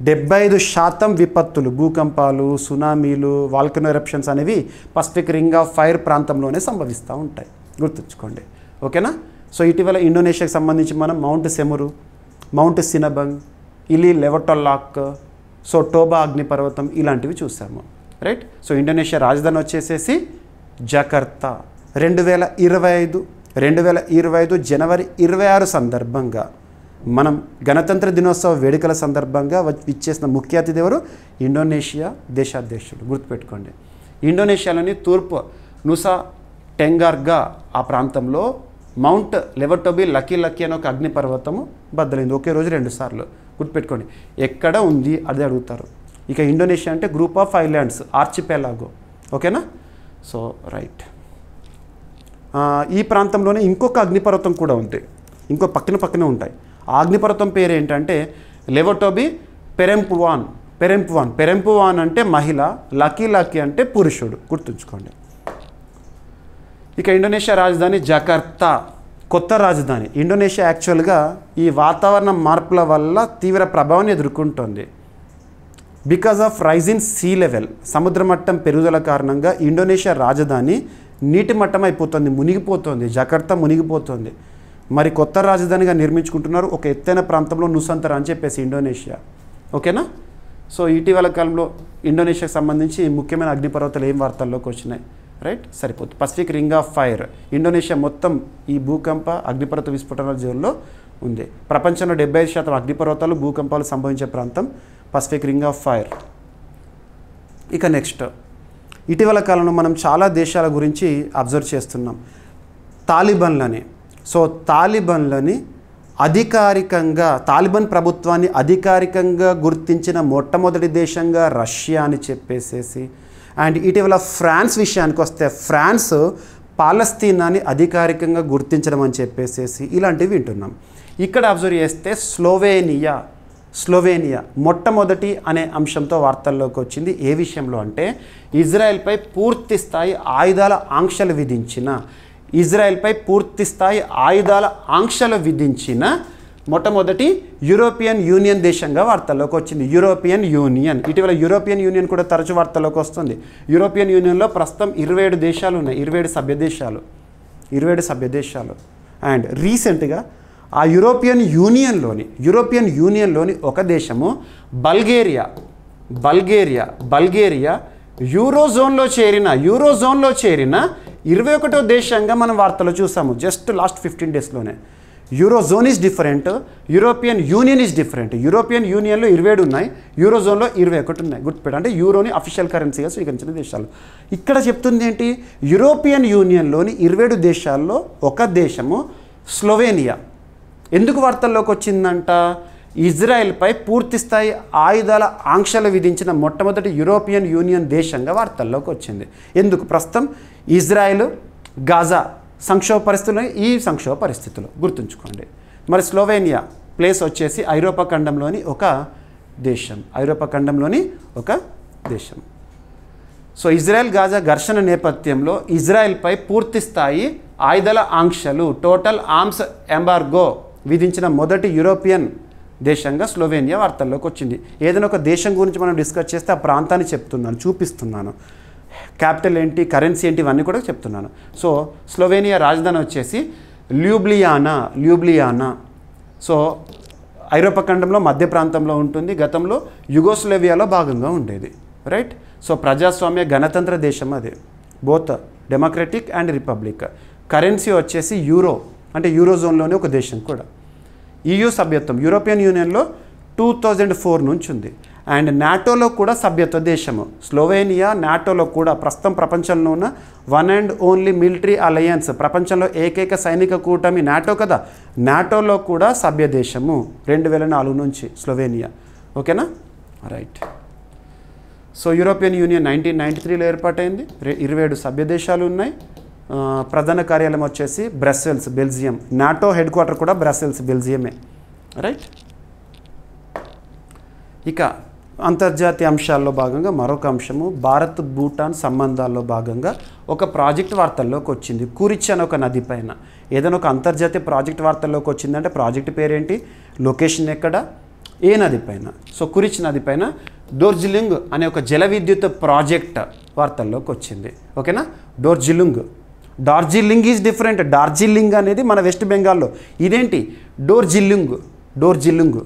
75% విపత్తులు, భూకంపాలు, సునామీలు, వాల్కనో ఎరప్షన్స్ అనేవి పసిఫిక్ రింగ్ ఆఫ్ ఫైర్ ప్రాంతంలోనే సంభవిస్తూ ఉంటాయి. గుర్తుంచుకోండి, ఓకేనా. సో ఇటీవల ఇండోనేషియాకి సంబంధించి మనం mount Semeru, mount Sinabung, Ili Lewotolok, so Toba అగ్నిపర్వతం ఇలాంటివి చూసాము, రైట్. సో ఇండోనేషియా రాజధాని వచ్చేసేసి జకర్తా. 2025 జనవరి 26 సందర్భంగా మనం గణతంత్ర దినోత్సవ వేడుకల సందర్భంగా ఇచ్చేసిన ముఖ్య అతిథి ఎవరు? ఇండోనేషియా దేశాధ్యక్షుడు. గుర్తుపెట్టుకోండి. ఇండోనేషియాలోని తూర్పు నుసా టెంగార్గా ఆ ప్రాంతంలో మౌంట్ లెవటోబీ లకీ అనే ఒక అగ్నిపర్వతము బద్దలైంది ఒకే రోజు 2 సార్లు. గుర్తుపెట్టుకోండి, ఎక్కడ ఉంది అదే అడుగుతారు. ఇక ఇండోనేషియా అంటే గ్రూప్ ఆఫ్ ఐలాండ్స్, ఆర్చిపెలాగో, ఓకేనా. సో రైట్, ఈ ప్రాంతంలోనే ఇంకొక అగ్నిపర్వతం కూడా ఉంది, ఇంకో పక్కనే ఉంటాయి. ఆ అగ్నిపర్వతం పేరు ఏంటంటే లెవటోబీ పెరెంపువాన్ అంటే మహిళ, లకీ అంటే పురుషుడు. గుర్తుంచుకోండి. ఇక ఇండోనేషియా రాజధాని జకర్తా, కొత్త రాజధాని. ఇండోనేషియా యాక్చువల్గా ఈ వాతావరణ మార్పుల వల్ల తీవ్ర ప్రభావాన్ని ఎదుర్కొంటోంది. Because of rising sea level, సముద్ర మట్టం పెరుగుదల కారణంగా ఇండోనేషియా రాజధాని నీటి మట్టం అయిపోతుంది, మునిగిపోతుంది. జకర్తా మునిగిపోతుంది. మరి కొత్త రాజధానిగా నిర్మించుకుంటున్నారు ఒక ఎత్తైన ప్రాంతంలో నుసంతర అని చెప్పేసి ఇండోనేషియా, ఓకేనా. సో ఇటీవల కాలంలో ఇండోనేషియాకి సంబంధించి ముఖ్యమైన అగ్నిపర్వతాలు ఏం వార్తల్లోకి వచ్చినాయి, రైట్, సరిపోతుంది. Pacific ring of fire, Indonesia మొత్తం ఈ భూకంప అగ్నిపర్వత విస్ఫోటనాల జోన్లో ఉంది. ప్రపంచంలో 75% అగ్నిపర్వతాలు భూకంపాలు సంభవించే ప్రాంతం పసిఫిక్ రింగ్ ఆఫ్ ఫైర్. ఇక నెక్స్ట్, ఇటీవల కాలంలో మనం చాలా దేశాల గురించి అబ్జర్వ్ చేస్తున్నాం. తాలిబన్లని అధికారికంగా తాలిబాన్ ప్రభుత్వాన్ని అధికారికంగా గుర్తించిన మొట్టమొదటి దేశంగా రష్యా అని చెప్పేసేసి, అండ్ ఇటీవల ఫ్రాన్స్ విషయానికి వస్తే ఫ్రాన్స్ పాలస్తీనాని అధికారికంగా గుర్తించడం అని చెప్పేసేసి ఇలాంటివి వింటున్నాం. ఇక్కడ అబ్జర్వ్ చేస్తే స్లోవేనియా మొట్టమొదటి అనే అంశంతో వార్తల్లోకి వచ్చింది. ఏ విషయంలో అంటే ఇజ్రాయెల్పై పూర్తి స్థాయి ఆంక్షలు విధించిన మొట్టమొదటి యూరోపియన్ యూనియన్ దేశంగా వార్తల్లోకి వచ్చింది. యూరోపియన్ యూనియన్, ఇటీవల యూరోపియన్ యూనియన్ కూడా తరచు వార్తల్లోకి వస్తుంది. యూరోపియన్ యూనియన్లో ప్రస్తుతం 27 దేశాలు ఉన్నాయి, 27 సభ్య దేశాలు. అండ్ రీసెంట్గా ఆ యూరోపియన్ యూనియన్లోని ఒక దేశము బల్గేరియా యూరోజోన్లో చేరిన 21వ దేశంగా మనం వార్తలు చూసాము జస్ట్ లాస్ట్ 15 డేస్లోనే. Eurozone is different, European Union is different. European యూనియన్లో 27 ఉన్నాయి, యూరోజోన్లో 21 ఉన్నాయి. గుర్తుపెట్టు, అంటే యూరోని అఫీషియల్ కరెన్సీగా స్వీకరించిన దేశాలు. ఇక్కడ చెప్తుంది ఏంటి, యూరోపియన్ యూనియన్లోని 27 దేశాల్లో ఒక దేశము స్లోవేనియా. ఎందుకు వార్తల్లోకి వచ్చిందంట, ఇజ్రాయెల్పై పూర్తిస్థాయి ఆయుధాల ఆంక్షలు విధించిన మొట్టమొదటి యూరోపియన్ యూనియన్ దేశంగా వార్తల్లోకి వచ్చింది. ఎందుకు, ప్రస్తుతం ఇజ్రాయెల్ గాజా సంక్షోభ పరిస్థితులు గుర్తుంచుకోండి. మరి స్లోవేనియా ప్లేస్ వచ్చేసి ఐరోపా ఖండంలోని ఒక దేశం. సో ఇజ్రాయెల్ గాజా ఘర్షణ నేపథ్యంలో ఇజ్రాయెల్పై పూర్తిస్థాయి ఆయుధాల ఆంక్షలు, టోటల్ ఆర్మ్స్ ఎంబార్గో విధించిన మొదటి యూరోపియన్ దేశంగా స్లోవేనియా వార్తల్లోకి వచ్చింది. ఏదైనా ఒక దేశం గురించి మనం డిస్కస్ చేస్తే ఆ ప్రాంతాన్ని చూపిస్తున్నాను, క్యాపిటల్ ఏంటి, కరెన్సీ ఏంటి, ఇవన్నీ కూడా చెప్తున్నాను. సో స్లోవేనియా రాజధాని వచ్చేసి ల్యూబ్లియానా. సో ఐరోపా ఖండంలో మధ్య ప్రాంతంలో ఉంటుంది. గతంలో యుగోస్లేవియాలో భాగంగా ఉండేది, రైట్. సో ప్రజాస్వామ్య గణతంత్ర దేశం అది, both democratic and republic. Currency వచ్చేసి యూరో, అంటే యూరోజోన్లోనే ఒక దేశం కూడా. EU సభ్యత్వం యూరోపియన్ యూనియన్లో 2004 నుంచి ఉంది. అండ్ నాటోలో కూడా సభ్యత్వ దేశము స్లోవేనియా. నాటోలో కూడా ప్రస్తుతం ప్రపంచంలో ఉన్న one and only military alliance, ప్రపంచంలో ఏకైక సైనిక కూటమి నాటో కదా, నాటోలో కూడా సభ్య దేశము 2004 నుంచి స్లోవేనియా. ఓకేనా, రైట్. సో యూరోపియన్ యూనియన్ 1993లో ఏర్పాటైంది. 27 సభ్య దేశాలు ఉన్నాయి. ప్రధాన కార్యాలయం వచ్చేసి Brussels, Belgium. NATO head quarter కూడా బ్రస్సెల్స్, బెల్జియమే, రైట్. ఇక అంతర్జాతీయ అంశాల్లో భాగంగా మరొక అంశము భారత్ భూటాన్ సంబంధాల్లో భాగంగా ఒక ప్రాజెక్ట్ వార్తల్లోకి వచ్చింది. కురిచ్ అనే ఒక నది పైన ఏదైనా ఒక అంతర్జాతీయ ప్రాజెక్ట్ వార్తల్లోకి వచ్చిందంటే ప్రాజెక్ట్ పేరేంటి, లొకేషన్ ఎక్కడ, ఏ నది పైన. సో కురిచ్ నది పైన డోర్జిలింగ్ అనే ఒక జల విద్యుత్ ప్రాజెక్ట్ వార్తల్లోకి వచ్చింది. ఓకేనా, డార్జిలింగ్ ఈజ్ డిఫరెంట్. డార్జిలింగ్ అనేది మన వెస్ట్ బెంగాల్లో, ఇదేంటి డోర్జిలింగ్.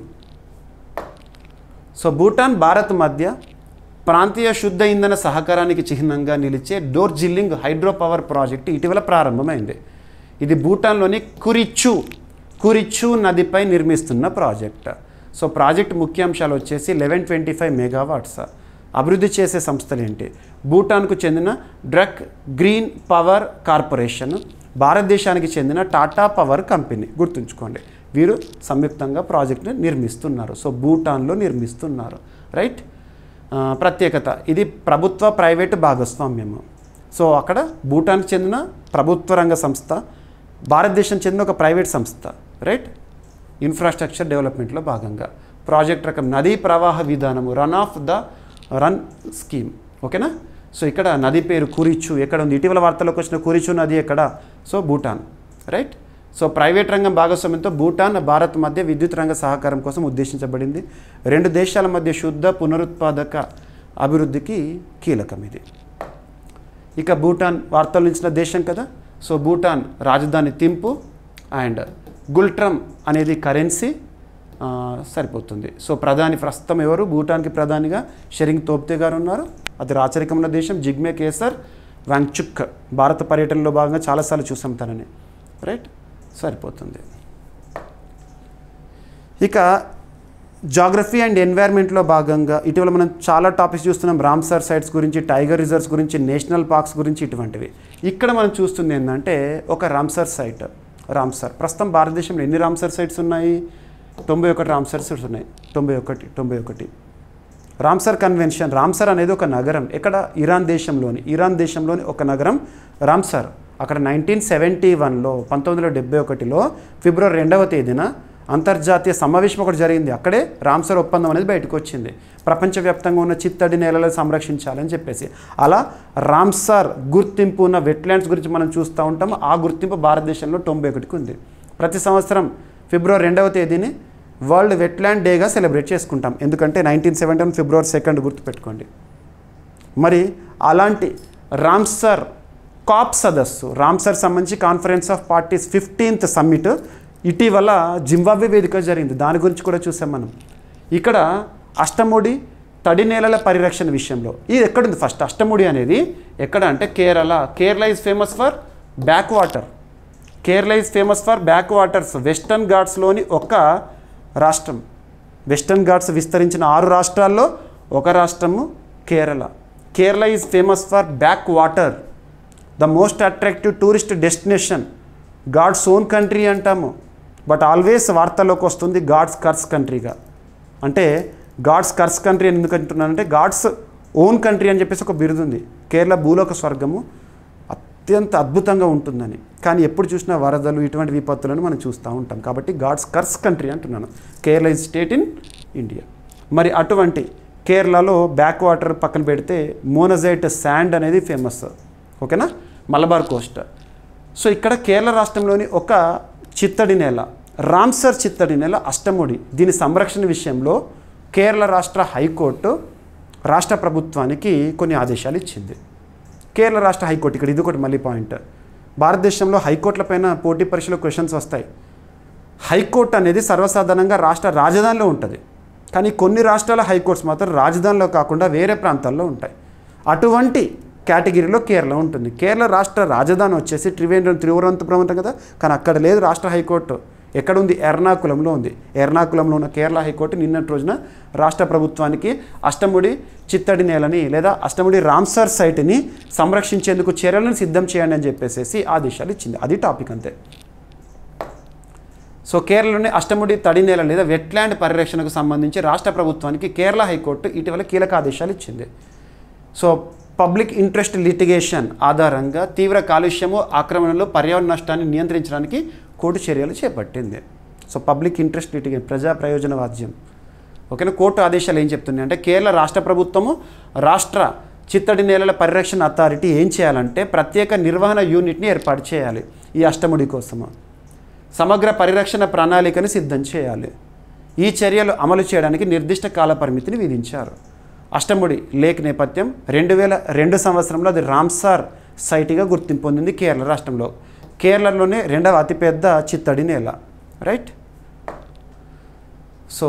సో భూటాన్ భారత్ మధ్య ప్రాంతీయ శుద్ధ ఇంధన సహకారానికి చిహ్నంగా నిలిచే డోర్జిలింగ్ హైడ్రో పవర్ ప్రాజెక్టు ఇటీవల ప్రారంభమైంది. ఇది భూటాన్లోని కురిచు నదిపై నిర్మిస్తున్న ప్రాజెక్ట్. సో ప్రాజెక్ట్ ముఖ్యాంశాలు వచ్చేసి 1125 మెగావాట్స్. అభివృద్ధి చేసే సంస్థలు ఏంటి, భూటాన్కు చెందిన డ్రక్ గ్రీన్ పవర్ కార్పొరేషన్, భారతదేశానికి చెందిన టాటా పవర్ కంపెనీ. గుర్తుంచుకోండి, వీరు సంయుక్తంగా ప్రాజెక్ట్ని నిర్మిస్తున్నారు. సో భూటాన్లో నిర్మిస్తున్నారు, రైట్. ప్రత్యేకత, ఇది ప్రభుత్వ ప్రైవేటు భాగస్వామ్యము. సో అక్కడ భూటాన్కి చెందిన ప్రభుత్వ రంగ సంస్థ, భారతదేశం చెందిన ఒక ప్రైవేట్ సంస్థ, రైట్. ఇన్ఫ్రాస్ట్రక్చర్ డెవలప్మెంట్లో భాగంగా ప్రాజెక్ట్ రకం నదీ ప్రవాహ విధానము, రన్ స్కీమ్. ఓకేనా. సో ఇక్కడ నది పేరు కురిచు. ఎక్కడ ఉంది, ఇటీవల వార్తల్లోకి వచ్చిన కురిచు నది ఎక్కడ, so Bhutan, right. So private రంగం భాగస్వామ్యంతో భూటాన్ భారత్ మధ్య విద్యుత్ రంగ సహకారం కోసం ఉద్దేశించబడింది. రెండు దేశాల మధ్య శుద్ధ పునరుత్పాదక అభివృద్ధికి కీలకం ఇది. ఇక భూటాన్ వార్తలు ఇచ్చిన దేశం కదా. సో భూటాన్ రాజధాని థింపు అండ్ గుల్ట్రమ్ అనేది కరెన్సీ సరిపోతుంది. సో ప్రధాని ప్రస్తుతం ఎవరు, భూటాన్కి ప్రధానిగా షెరింగ్ తోబ్తే గారు ఉన్నారు. అది రాచరికమైన దేశం. జిగ్మే కేసర్ వాంగ్చుక్ భారత పర్యటనలో భాగంగా చాలాసార్లు చూసాం తనని, రైట్. సరిపోతుంది. ఇక జాగ్రఫీ అండ్ ఎన్వైర్న్మెంట్లో భాగంగా ఇటీవల మనం చాలా టాపిక్స్ చూస్తున్నాం. రామ్సర్ సైట్స్ గురించి, టైగర్ రిజర్వ్స్ గురించి, నేషనల్ పార్క్స్ గురించి, ఇటువంటివి. ఇక్కడ మనం చూస్తుంది ఏంటంటే ఒక రామ్సర్ సైట్, రామ్సర్. ప్రస్తుతం భారతదేశంలో ఎన్ని రామ్సర్ సైట్స్ ఉన్నాయి? 91 రామ్సర్ సైట్స్ ఉన్నాయి. 91 రామ్సర్ కన్వెన్షన్. రామ్సర్ అనేది ఒక నగరం. ఎక్కడ? ఇరాన్ దేశంలోని ఒక నగరం రామ్సర్. అక్కడ 1971లో 1971లో ఫిబ్రవరి 2వ తేదీన అంతర్జాతీయ సమావేశం ఒకటి జరిగింది. అక్కడే రామ్సర్ ఒప్పందం అనేది బయటకు వచ్చింది. ప్రపంచవ్యాప్తంగా ఉన్న చిత్తడి నేలలను సంరక్షించాలని చెప్పేసి. అలా రామ్సర్ గుర్తింపు ఉన్న వెట్లాండ్స్ గురించి మనం చూస్తూ ఉంటాం. ఆ గుర్తింపు భారతదేశంలో 91కి ఉంది. ప్రతి సంవత్సరం ఫిబ్రవరి 2వ తేదీని వరల్డ్ వెట్లాండ్ డేగా సెలబ్రేట్ చేసుకుంటాం. ఎందుకంటే 1971 ఫిబ్రవరి 2 గుర్తుపెట్టుకోండి. మరి అలాంటి రామ్సర్ కాప్ సదస్సు, రామ్సర్ సంబంధించి conference of parties 15th summit ఇటీవల జింబాబ్వే వేదిక జరిగింది. దాని గురించి కూడా చూసాం మనం. ఇక్కడ అష్టముడి తడి నేలల పరిరక్షణ విషయంలో ఇది ఎక్కడుంది? ఫస్ట్ అష్టముడి అనేది ఎక్కడ అంటే Kerala is famous for back waters. Western ఘాట్స్లోని ఒక రాష్ట్రం. వెస్టర్న్ ఘాట్స్ విస్తరించిన 6 రాష్ట్రాల్లో ఒక రాష్ట్రము Kerala is famous for back water. The most attractive tourist destination. God's own country అంటాము, బట్ ఆల్వేస్ వార్తల్లోకి వస్తుంది గాడ్స్ కర్స్ కంట్రీగా. అంటే గాడ్స్ కర్స్ కంట్రీ అని ఎందుకు అంటున్నానంటే గాడ్స్ ఓన్ కంట్రీ అని చెప్పేసి ఒక బిరుదు ఉంది. కేరళ భూలోక స్వర్గము, అత్యంత అద్భుతంగా ఉంటుందని. కానీ ఎప్పుడు చూసినా వరదలు ఇటువంటి విపత్తులను మనం చూస్తూ ఉంటాం. కాబట్టి గాడ్స్ కర్స్ కంట్రీ అంటున్నాను. Kerala is state in India. మరి అటువంటి కేరళలో బ్యాక్ వాటర్ పక్కన పెడితే మోనజైట్ శాండ్ అనేది ఫేమస్. ఓకేనా? మలబార్ కోస్ట్. సో ఇక్కడ కేరళ రాష్ట్రంలోని ఒక చిత్తడి నేల రామ్సర్ చిత్తడి నేల అష్టముడి. దీని సంరక్షణ విషయంలో కేరళ రాష్ట్ర హైకోర్టు రాష్ట్ర ప్రభుత్వానికి కొన్ని ఆదేశాలు ఇచ్చింది. కేరళ రాష్ట్ర హైకోర్టు ఇక్కడ ఇది ఒకటి మళ్ళీ పాయింట్. భారతదేశంలో హైకోర్టులపైన పోటీ పరీక్షలో క్వశ్చన్స్ వస్తాయి. హైకోర్టు అనేది సర్వసాధారణంగా రాష్ట్ర రాజధానిలో ఉంటుంది. కానీ కొన్ని రాష్ట్రాల హైకోర్ట్స్ మాత్రం రాజధానిలో కాకుండా వేరే ప్రాంతాల్లో ఉంటాయి. అటువంటి కేటగిరీలో కేరళ ఉంటుంది. కేరళ రాష్ట్ర రాజధాని వచ్చేసి తిరువనంతపురం ఉంటుంది కదా, కానీ అక్కడ లేదు రాష్ట్ర హైకోర్టు. ఎక్కడుంది? ఎర్నాకులంలో ఉంది. ఎర్నాకులంలో ఉన్న కేరళ హైకోర్టు నిన్నటి రోజున రాష్ట్ర ప్రభుత్వానికి అష్టముడి చిత్తడి నేలని లేదా అష్టముడి రామ్సర్ సైట్ని సంరక్షించేందుకు చర్యలను సిద్ధం చేయండి అని చెప్పేసి ఆదేశాలు ఇచ్చింది. అది టాపిక్ అంతే. సో కేరళలోని అష్టముడి తడి నేల లేదా వెట్లాండ్ పరిరక్షణకు సంబంధించి రాష్ట్ర ప్రభుత్వానికి కేరళ హైకోర్టు ఇటీవల కీలక ఆదేశాలు ఇచ్చింది. సో పబ్లిక్ ఇంట్రెస్ట్ లిటిగేషన్ ఆధారంగా తీవ్ర కాలుష్యము ఆక్రమణలో పర్యావరణ నష్టాన్ని నియంత్రించడానికి కోర్టు చర్యలు చేపట్టింది. సో పబ్లిక్ ఇంట్రెస్ట్ లిటిగేషన్ ప్రజా ప్రయోజన వాద్యం. ఓకేనా? కోర్టు ఆదేశాలు ఏం చెప్తున్నాయి అంటే కేరళ రాష్ట్ర ప్రభుత్వము రాష్ట్ర చిత్తడి నేలల పరిరక్షణ అథారిటీ ఏం చేయాలంటే ప్రత్యేక నిర్వహణ యూనిట్ని ఏర్పాటు చేయాలి. ఈ అష్టముడి కోసము సమగ్ర పరిరక్షణ ప్రణాళికను సిద్ధం చేయాలి. ఈ చర్యలు అమలు చేయడానికి నిర్దిష్ట కాల పరిమితిని విధించారు. అష్టముడి లేక్ నేపథ్యం 2002 సంవత్సరంలో అది రామ్సర్ సైట్గా గుర్తింపు పొందింది కేరళ రాష్ట్రంలో. కేరళలోనే 2వ అతిపెద్ద చిత్తడి నేల. రైట్? సో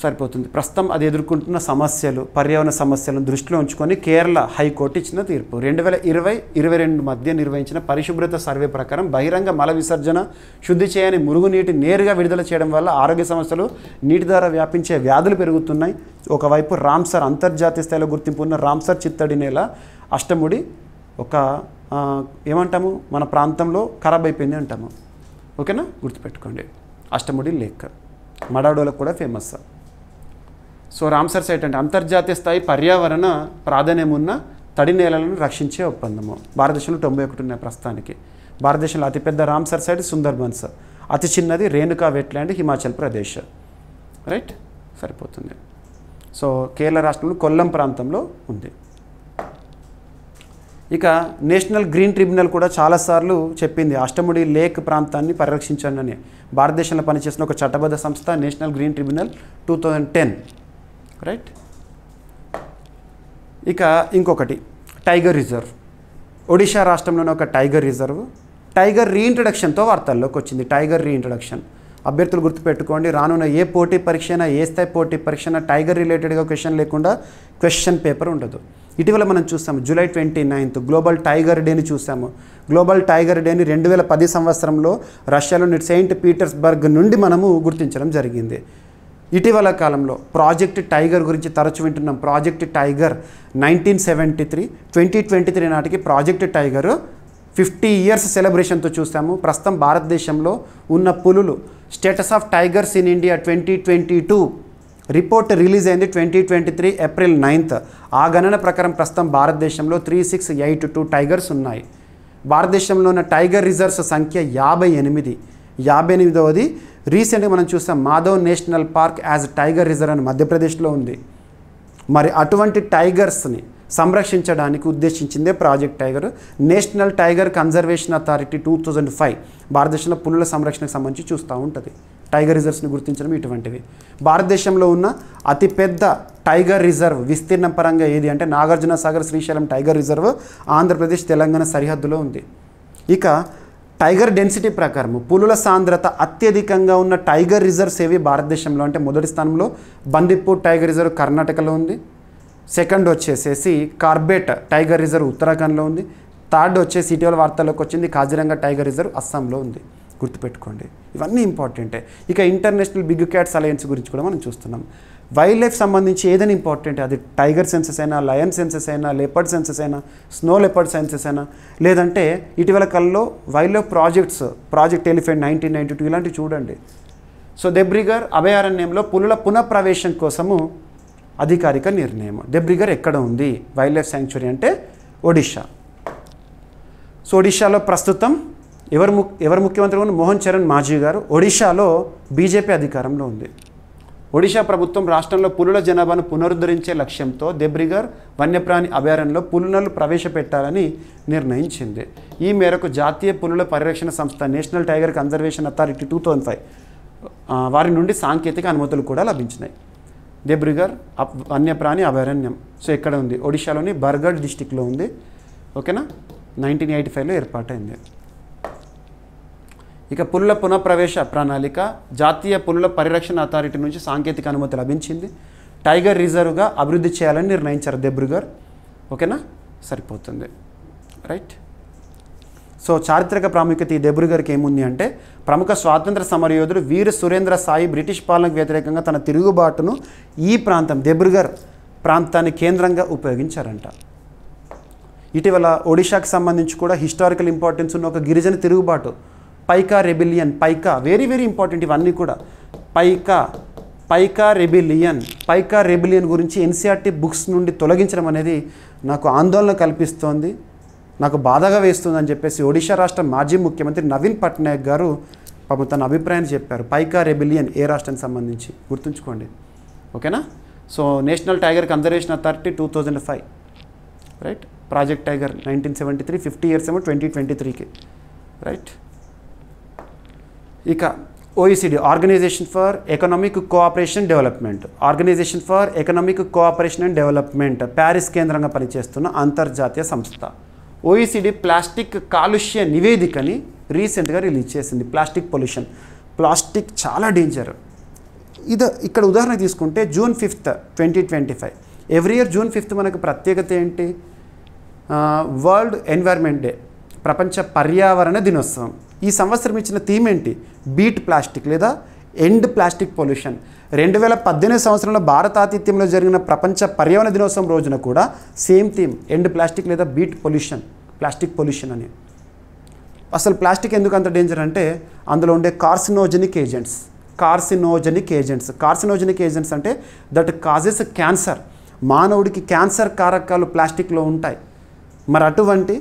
సరిపోతుంది. ప్రస్తుతం అది ఎదుర్కొంటున్న సమస్యలు, పర్యావరణ సమస్యలను దృష్టిలో ఉంచుకొని కేరళ హైకోర్టు ఇచ్చిన తీర్పు 2020-22 మధ్య నిర్వహించిన పరిశుభ్రత సర్వే ప్రకారం బహిరంగ మల విసర్జన, శుద్ధి చేయని మురుగునీటి నేరుగా విడుదల చేయడం వల్ల ఆరోగ్య సమస్యలు, నీటి ద్వారా వ్యాపించే వ్యాధులు పెరుగుతున్నాయి. ఒకవైపు రామ్సర్ అంతర్జాతీయ స్థాయిలో గుర్తింపు ఉన్న రామ్సర్ చిత్తడి నేల అష్టముడి ఒక ఏమంటాము మన ప్రాంతంలో ఖరాబ్ అయిపోయింది అంటాము. ఓకేనా? గుర్తుపెట్టుకోండి. అష్టముడి లేక్ మడాడోలకు కూడా ఫేమస్. సో రామ్సర్ సైట్ అంటే అంతర్జాతీయ స్థాయి పర్యావరణ ప్రాధాన్యం ఉన్న తడి నేలలను రక్షించే ఒప్పందము. భారతదేశంలో 91 ఉన్నాయి ప్రస్తుతానికి. భారతదేశంలో అతిపెద్ద రామ్సర్ సైట్ సుందర్బన్స్, అతి చిన్నది రేణుకా వెట్లాండ్ హిమాచల్ ప్రదేశ్. రైట్? సరిపోతుంది. సో కేరళ రాష్ట్రంలో కొల్లం ప్రాంతంలో ఉంది. ఇక నేషనల్ గ్రీన్ ట్రిబ్యునల్ కూడా చాలాసార్లు చెప్పింది అష్టముడి లేక్ ప్రాంతాన్ని పరిరక్షించండి అని. భారతదేశంలో పనిచేసిన ఒక చట్టబద్ధ సంస్థ నేషనల్ గ్రీన్ ట్రిబ్యునల్ 2010. రైట్? ఇక ఇంకొకటి టైగర్ రిజర్వ్. ఒడిషా రాష్ట్రంలోని ఒక టైగర్ రిజర్వ్ టైగర్ రీఇంట్రడక్షన్తో వార్తల్లోకి వచ్చింది. టైగర్ రీఇంట్రడక్షన్ అభ్యర్థులు గుర్తుపెట్టుకోండి. రానున్న ఏ పోటీ పరీక్ష అయినా, ఏ స్థాయి పోటీ పరీక్ష అయినా టైగర్ రిలేటెడ్గా క్వశ్చన్ లేకుండా క్వశ్చన్ పేపర్ ఉండదు. ఇటీవల మనం చూసాము జూలై 29 గ్లోబల్ టైగర్ డేని చూసాము. గ్లోబల్ టైగర్ డేని 2010 సంవత్సరంలో రష్యాలోని సెయింట్ పీటర్స్బర్గ్ నుండి మనము గుర్తించడం జరిగింది. ఇటీవల కాలంలో ప్రాజెక్ట్ టైగర్ గురించి తరచు వింటున్నాం. ప్రాజెక్ట్ టైగర్ 1973 2023 నాటికి ప్రాజెక్ట్ టైగర్ 50 ఇయర్స్ సెలబ్రేషన్తో చూసాము. ప్రస్తుతం భారతదేశంలో ఉన్న పులులు status of tigers in India 2022 report release అయింది 2023 ఏప్రిల్ 9th. ఆ గణన ప్రకారం ప్రస్తుతం భారతదేశంలో 3682 టైగర్స్ ఉన్నాయి. భారతదేశంలో ఉన్న టైగర్ రిజర్వ్స్ సంఖ్య 58వది. రీసెంట్గా మనం చూసాం Madhav national park as tiger reserve అని మధ్యప్రదేశ్లో ఉంది. మరి అటువంటి టైగర్స్ని సంరక్షించడానికి ఉద్దేశించిందే project tiger. National tiger conservation authority 2005 భారతదేశంలో పులుల సంరక్షణకు సంబంధించి చూస్తూ ఉంటుంది. టైగర్ రిజర్వ్స్ని గుర్తించడం ఇటువంటివి. భారతదేశంలో ఉన్న అతిపెద్ద టైగర్ రిజర్వ్ విస్తీర్ణం పరంగా ఏది అంటే నాగార్జున సాగర్ శ్రీశైలం టైగర్ రిజర్వ్ ఆంధ్రప్రదేశ్ తెలంగాణ సరిహద్దులో ఉంది. ఇక టైగర్ డెన్సిటీ ప్రకారం పులుల సాంద్రత అత్యధికంగా ఉన్న టైగర్ రిజర్వ్స్ ఏవి భారతదేశంలో అంటే మొదటి స్థానంలో బందిపూర్ టైగర్ రిజర్వ్ కర్ణాటకలో ఉంది. సెకండ్ వచ్చేసేసి కార్బెట్ టైగర్ రిజర్వ్ ఉత్తరాఖండ్లో ఉంది. థర్డ్ వచ్చేసి ఇటీవల వార్తల్లోకి వచ్చింది కాజిరంగా టైగర్ రిజర్వ్ అస్సాంలో ఉంది. గుర్తుపెట్టుకోండి, ఇవన్నీ ఇంపార్టెంటే. ఇక ఇంటర్నేషనల్ బిగ్ క్యాట్స్ అలయన్స్ గురించి కూడా మనం చూస్తున్నాం. వైల్డ్ లైఫ్ సంబంధించి ఏదైనా ఇంపార్టెంట్, అది టైగర్ సెన్సెస్ అయినా, లయన్ సెన్సెస్ అయినా, లెపర్డ్ సెన్సెస్ అయినా, స్నో లెపర్డ్ సెన్సెస్ అయినా, లేదంటే ఇటీవల కాలంలో వైల్డ్ లైఫ్ ప్రాజెక్ట్ ఎలిఫెంట్ 1992 ఇలాంటివి చూడండి. సో దెబ్రిగర్ అభయారణ్యంలో పులుల పునఃప్రవేశం కోసము అధికారిక నిర్ణయం. దెబ్రిగర్ ఎక్కడ ఉంది? వైల్డ్ లైఫ్ శాంక్చురీ అంటే ఒడిషా. సో ఒడిషాలో ప్రస్తుతం ఎవరు ముఖ్యమంత్రి ఉన్నారు? మోహన్ చరణ్ మాజీ గారు. ఒడిషాలో బీజేపీ అధికారంలో ఉంది. ఒడిషా ప్రభుత్వం రాష్ట్రంలో పులుల జనాభాను పునరుద్ధరించే లక్ష్యంతో దెబ్రిగర్ వన్యప్రాణి అభయారణ్యంలో పులులను ప్రవేశపెట్టాలని నిర్ణయించింది. ఈ మేరకు జాతీయ పులుల పరిరక్షణ సంస్థ నేషనల్ టైగర్ కన్జర్వేషన్ అథారిటీ 2005 వారి నుండి సాంకేతిక అనుమతులు కూడా లభించినాయి. దెబ్రిగర్ వన్యప్రాణి అభయారణ్యం సో ఎక్కడ ఉంది? ఒడిషాలోని బర్గఢ్ డిస్టిక్లో ఉంది. ఓకేనా, 1985లో ఏర్పాటైంది. ఇక పులుల పునఃప్రవేశ ప్రణాళిక జాతీయ పులుల పరిరక్షణ అథారిటీ నుంచి సాంకేతిక అనుమతి లభించింది. టైగర్ రిజర్వ్గా అభివృద్ధి చేయాలని నిర్ణయించారు దెబ్రిగర్. ఓకేనా, సరిపోతుంది. రైట్. సో చారిత్రక ప్రాముఖ్యత ఈ దెబ్రిగర్కి ఏముంది అంటే ప్రముఖ స్వాతంత్ర సమరయోధుడు వీర సురేంద్ర సాయి బ్రిటిష్ పాలనకు వ్యతిరేకంగా తన తిరుగుబాటును ఈ ప్రాంతం దెబ్రిగర్ ప్రాంతాన్ని కేంద్రంగా ఉపయోగించారంట. ఇటీవల ఒడిషాకి సంబంధించి కూడా హిస్టారికల్ ఇంపార్టెన్స్ ఉన్న ఒక గిరిజన తిరుగుబాటు పైకా రెబిలియన్. పైకా వెరీ వెరీ ఇంపార్టెంట్ ఇవన్నీ కూడా. పైకా రెబిలియన్ గురించి ఎన్సీఆర్టీ బుక్స్ నుండి తొలగించడం అనేది నాకు ఆందోళన కల్పిస్తోంది, నాకు బాధగా వేస్తుంది అని చెప్పేసి ఒడిషా రాష్ట్ర మాజీ ముఖ్యమంత్రి నవీన్ పట్నాయక్ గారు పాపం తన అభిప్రాయాన్ని చెప్పారు. పైకా రెబిలియన్ ఏ రాష్ట్రానికి సంబంధించి గుర్తుంచుకోండి. ఓకేనా. So national tiger conservation authority 2005 right. Project tiger 1973 50 years ఏమో 2023కి రైట్. ఇక OECD organisation for economic cooperation and development Paris కేంద్రంగా పనిచేస్తున్న అంతర్జాతీయ సంస్థ. OECD ప్లాస్టిక్ కాలుష్య నివేదికని రీసెంట్గా రిలీజ్ చేసింది. ప్లాస్టిక్ పొల్యూషన్, ప్లాస్టిక్ చాలా డేంజర్. ఇక్కడ ఉదాహరణ తీసుకుంటే June 5th 2025 every year June 5th మనకు ప్రత్యేకత ఏంటి? వరల్డ్ ఎన్వైర్న్మెంట్ డే, ప్రపంచ పర్యావరణ దినోత్సవం. ఈ సంవత్సరం ఇచ్చిన థీమ్ ఏంటి? బీట్ ప్లాస్టిక్ లేదా ఎండ్ ప్లాస్టిక్ పొల్యూషన్. 2018 సంవత్సరంలో భారత ఆతిథ్యంలో జరిగిన ప్రపంచ పర్యావరణ దినోత్సవం రోజున కూడా సేమ్ థీమ్ ఎండ్ ప్లాస్టిక్ లేదా బీట్ పొల్యూషన్, ప్లాస్టిక్ పొల్యూషన్ అని. అసలు ప్లాస్టిక్ ఎందుకు అంత డేంజర్ అంటే అందులో ఉండే కార్సినోజెనిక్ ఏజెంట్స్ అంటే దట్ కాజెస్ క్యాన్సర్. మానవుడికి క్యాన్సర్ కారకాలు ప్లాస్టిక్లో ఉంటాయి. మరి అటువంటి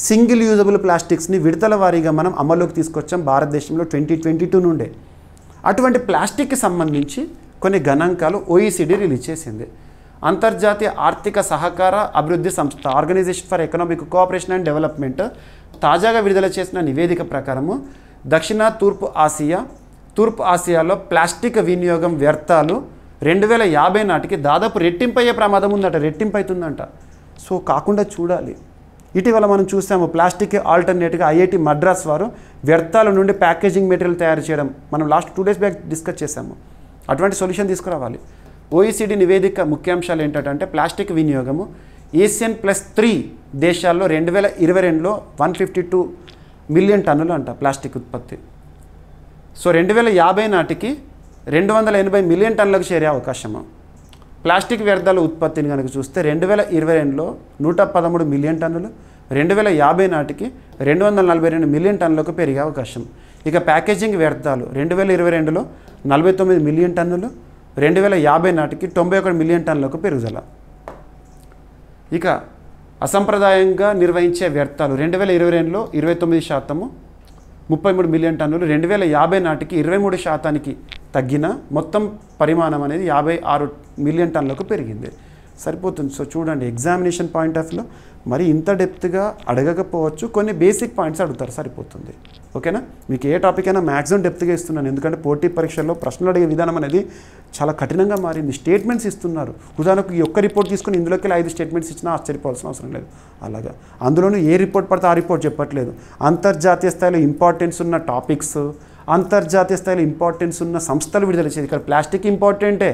సింగిల్ యూజబుల్ ప్లాస్టిక్స్ని విడతల వారీగా మనం అమల్లోకి తీసుకొచ్చాం భారతదేశంలో 2022 నుండే. అటువంటి ప్లాస్టిక్కి సంబంధించి కొన్ని గణాంకాలు OECD రిలీజ్ చేసింది. అంతర్జాతీయ ఆర్థిక సహకార అభివృద్ధి సంస్థ organisation for economic cooperation and development తాజాగా విడుదల చేసిన నివేదిక ప్రకారము తూర్పు ఆసియాలో ప్లాస్టిక్ వినియోగం వ్యర్థాలు 2050 నాటికి దాదాపు రెట్టింపయ్యే ప్రమాదం ఉందట, రెట్టింపవుతుందంట. సో కాకుండా చూడాలి. ఇటీవల మనం చూసాము ప్లాస్టిక్ ఆల్టర్నేట్గా IIT మద్రాస్ వారు వ్యర్థాల నుండి ప్యాకేజింగ్ మెటీరియల్ తయారు చేయడం మనం లాస్ట్ 2 days బ్యాక్ డిస్కస్ చేసాము. అటువంటి సొల్యూషన్ తీసుకురావాలి. OECD నివేదిక ముఖ్యాంశాలు ఏంటంటే ప్లాస్టిక్ వినియోగము ASEAN+3 దేశాల్లో 2022లో 152 మిలియన్ టన్నులు అంట ప్లాస్టిక్ ఉత్పత్తి. సో 2050 నాటికి 280 మిలియన్ టన్నులకు చేరే అవకాశము. ప్లాస్టిక్ వ్యర్థాల ఉత్పత్తిని కనుక చూస్తే 2022లో 113 మిలియన్ టన్నులు, 2050 నాటికి 242 మిలియన్ టన్నులకు పెరిగే అవకాశం. ఇక ప్యాకేజింగ్ వ్యర్థాలు 2022లో 49 మిలియన్ టన్నులు, 2050 నాటికి 91 మిలియన్ టన్నులకు పెరుగుదల. ఇక అసంప్రదాయంగా నిర్వహించే వ్యర్థాలు 2022లో 29%, 33 మిలియన్ టన్నులు, 2050 నాటికి 23% తగ్గిన మొత్తం పరిమాణం అనేది 56 మిలియన్ టన్నులకు పెరిగింది. సరిపోతుంది. సో చూడండి, ఎగ్జామినేషన్ పాయింట్ ఆఫ్ వ్యూలో మరి ఇంత డెప్త్గా అడగకపోవచ్చు, కొన్ని బేసిక్ పాయింట్స్ అడుగుతారు, సరిపోతుంది. ఓకేనా? మీకు ఏ టాపిక్ అయినా మ్యాక్సిమం డెప్త్గా ఇస్తున్నాను, ఎందుకంటే పోటీ పరీక్షల్లో ప్రశ్నలు అడిగే విధానం అనేది చాలా కఠినంగా మారింది. స్టేట్మెంట్స్ ఇస్తున్నారు. ఉదాహరణకు ఈ ఒక్క రిపోర్ట్ తీసుకుని ఇందులోకి 5 స్టేట్మెంట్స్ ఇచ్చినా ఆశ్చర్యపోవాల్సిన అవసరం లేదు. అలాగా అందులోనూ ఏ రిపోర్ట్ పడితే ఆ రిపోర్ట్ చెప్పట్లేదు. అంతర్జాతీయ స్థాయిలో ఇంపార్టెన్స్ ఉన్న టాపిక్స్, అంతర్జాతీయ స్థాయిలో ఇంపార్టెన్స్ ఉన్న సంస్థలు విడుదల చేయాలి. ఇక్కడ ప్లాస్టిక్ ఇంపార్టెంటే,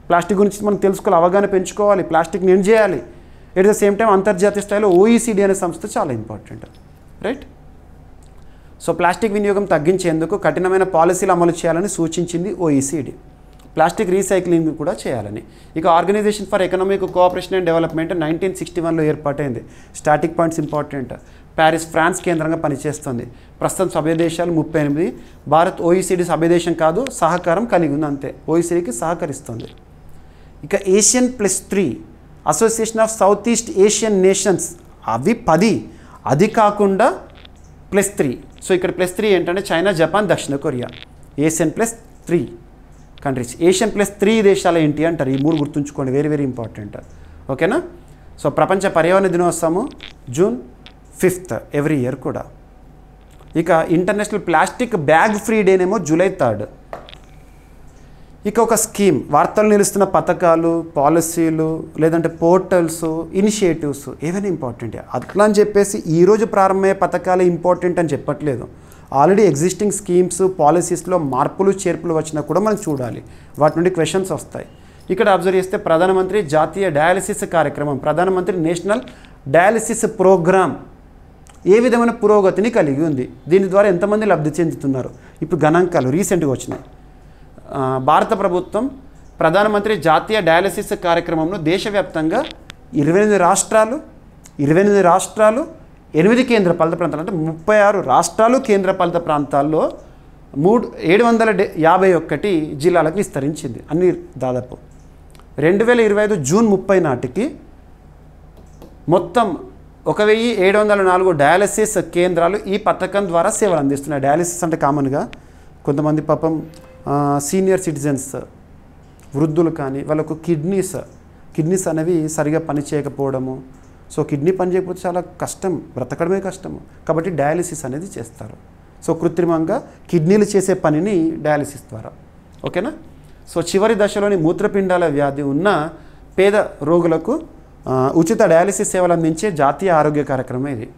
ప్లాస్టిక్ గురించి మనం తెలుసుకోవాలి, అవగాహన పెంచుకోవాలి, ప్లాస్టిక్ని ఎండ్ చేయాలి. ఎట్ ద సేమ్ టైం అంతర్జాతీయ స్థాయిలో OECD అనే సంస్థ చాలా ఇంపార్టెంట్. రైట్? సో ప్లాస్టిక్ వినియోగం తగ్గించేందుకు కఠినమైన పాలసీలు అమలు చేయాలని సూచించింది OECD. ప్లాస్టిక్ రీసైక్లింగ్ కూడా చేయాలని. ఇక organisation for economic cooperation and development 1961లో ఏర్పాటైంది. Static points important. Paris, France కేంద్రంగా పనిచేస్తుంది. ప్రస్తుతం సభ్య దేశాలు 38. భారత్ OECD సభ్యదేశం కాదు, సహకారం కలిగి ఉంది అంతే. OECDకి సహకరిస్తుంది. ఇక ASEAN+3 association of south east Asian nations, అవి 10. అది కాకుండా +3. సో ఇక్కడ +3 ఏంటంటే చైనా, జపాన్, దక్షిణ కొరియా. ASEAN+3 countries. ASEAN+3 దేశాలు ఏంటి అంటారు? ఈ 3 గుర్తుంచుకోండి, వెరీ వెరీ ఇంపార్టెంట్. ఓకేనా? సో ప్రపంచ పర్యావరణ దినోత్సవం June 5th ఎవ్రీ ఇయర్ కూడా. ఇక ఇంటర్నేషనల్ ప్లాస్టిక్ బ్యాగ్ ఫ్రీ డేనేమో July 3rd. ఇక ఒక స్కీమ్, వార్తలు నిలుస్తున్న పథకాలు, పాలసీలు, లేదంటే పోర్టల్స్, ఇనిషియేటివ్స్ ఏవైనా ఇంపార్టెంట్. అట్లా అని చెప్పేసి ఈరోజు ప్రారంభమయ్యే పథకాలే ఇంపార్టెంట్ అని చెప్పట్లేదు. ఆల్రెడీ ఎగ్జిస్టింగ్ స్కీమ్స్, పాలసీస్లో మార్పులు చేర్పులు వచ్చినా కూడా మనం చూడాలి, వాటి నుండి క్వశ్చన్స్ వస్తాయి. ఇక్కడ అబ్జర్వ్ చేస్తే ప్రధానమంత్రి జాతీయ డయాలసిస్ కార్యక్రమం, ప్రధానమంత్రి నేషనల్ డయాలసిస్ ప్రోగ్రామ్ ఏ విధమైన పురోగతిని కలిగి ఉంది, దీని ద్వారా ఎంతమంది లబ్ధి చెందుతున్నారు, ఇప్పుడు గణాంకాలు రీసెంట్గా వచ్చినాయి. భారత ప్రభుత్వం ప్రధానమంత్రి జాతీయ డయాలసిస్ కార్యక్రమంలో దేశవ్యాప్తంగా 28 రాష్ట్రాలు 8 కేంద్రపాలిత ప్రాంతాలు, అంటే 36 రాష్ట్రాలు కేంద్రపాలిత ప్రాంతాల్లో 751 జిల్లాలకు విస్తరించింది. అన్ని దాదాపు 2025 జూన్ 30 నాటికి మొత్తం 1704 డయాలసిస్ కేంద్రాలు ఈ పథకం ద్వారా సేవలు అందిస్తున్నాయి. డయాలసిస్ అంటే కామన్గా కొంతమంది పాపం సీనియర్ సిటిజన్స్, వృద్ధులు కానీ వాళ్ళకు కిడ్నీస్ అనేవి సరిగా పని చేయకపోవడము. సో కిడ్నీ పని చేయకపోతే చాలా కష్టం, బ్రతకడమే కష్టము. కాబట్టి డయాలసిస్ అనేది చేస్తారు. సో కృత్రిమంగా కిడ్నీలు చేసే పనిని డయాలసిస్ ద్వారా. ఓకేనా? సో చివరి దశలోని మూత్రపిండాల వ్యాధి ఉన్న పేద రోగులకు ఉచిత డయాలసిస్ సేవలు అందించే జాతీయ ఆరోగ్య కార్యక్రమం ఇది.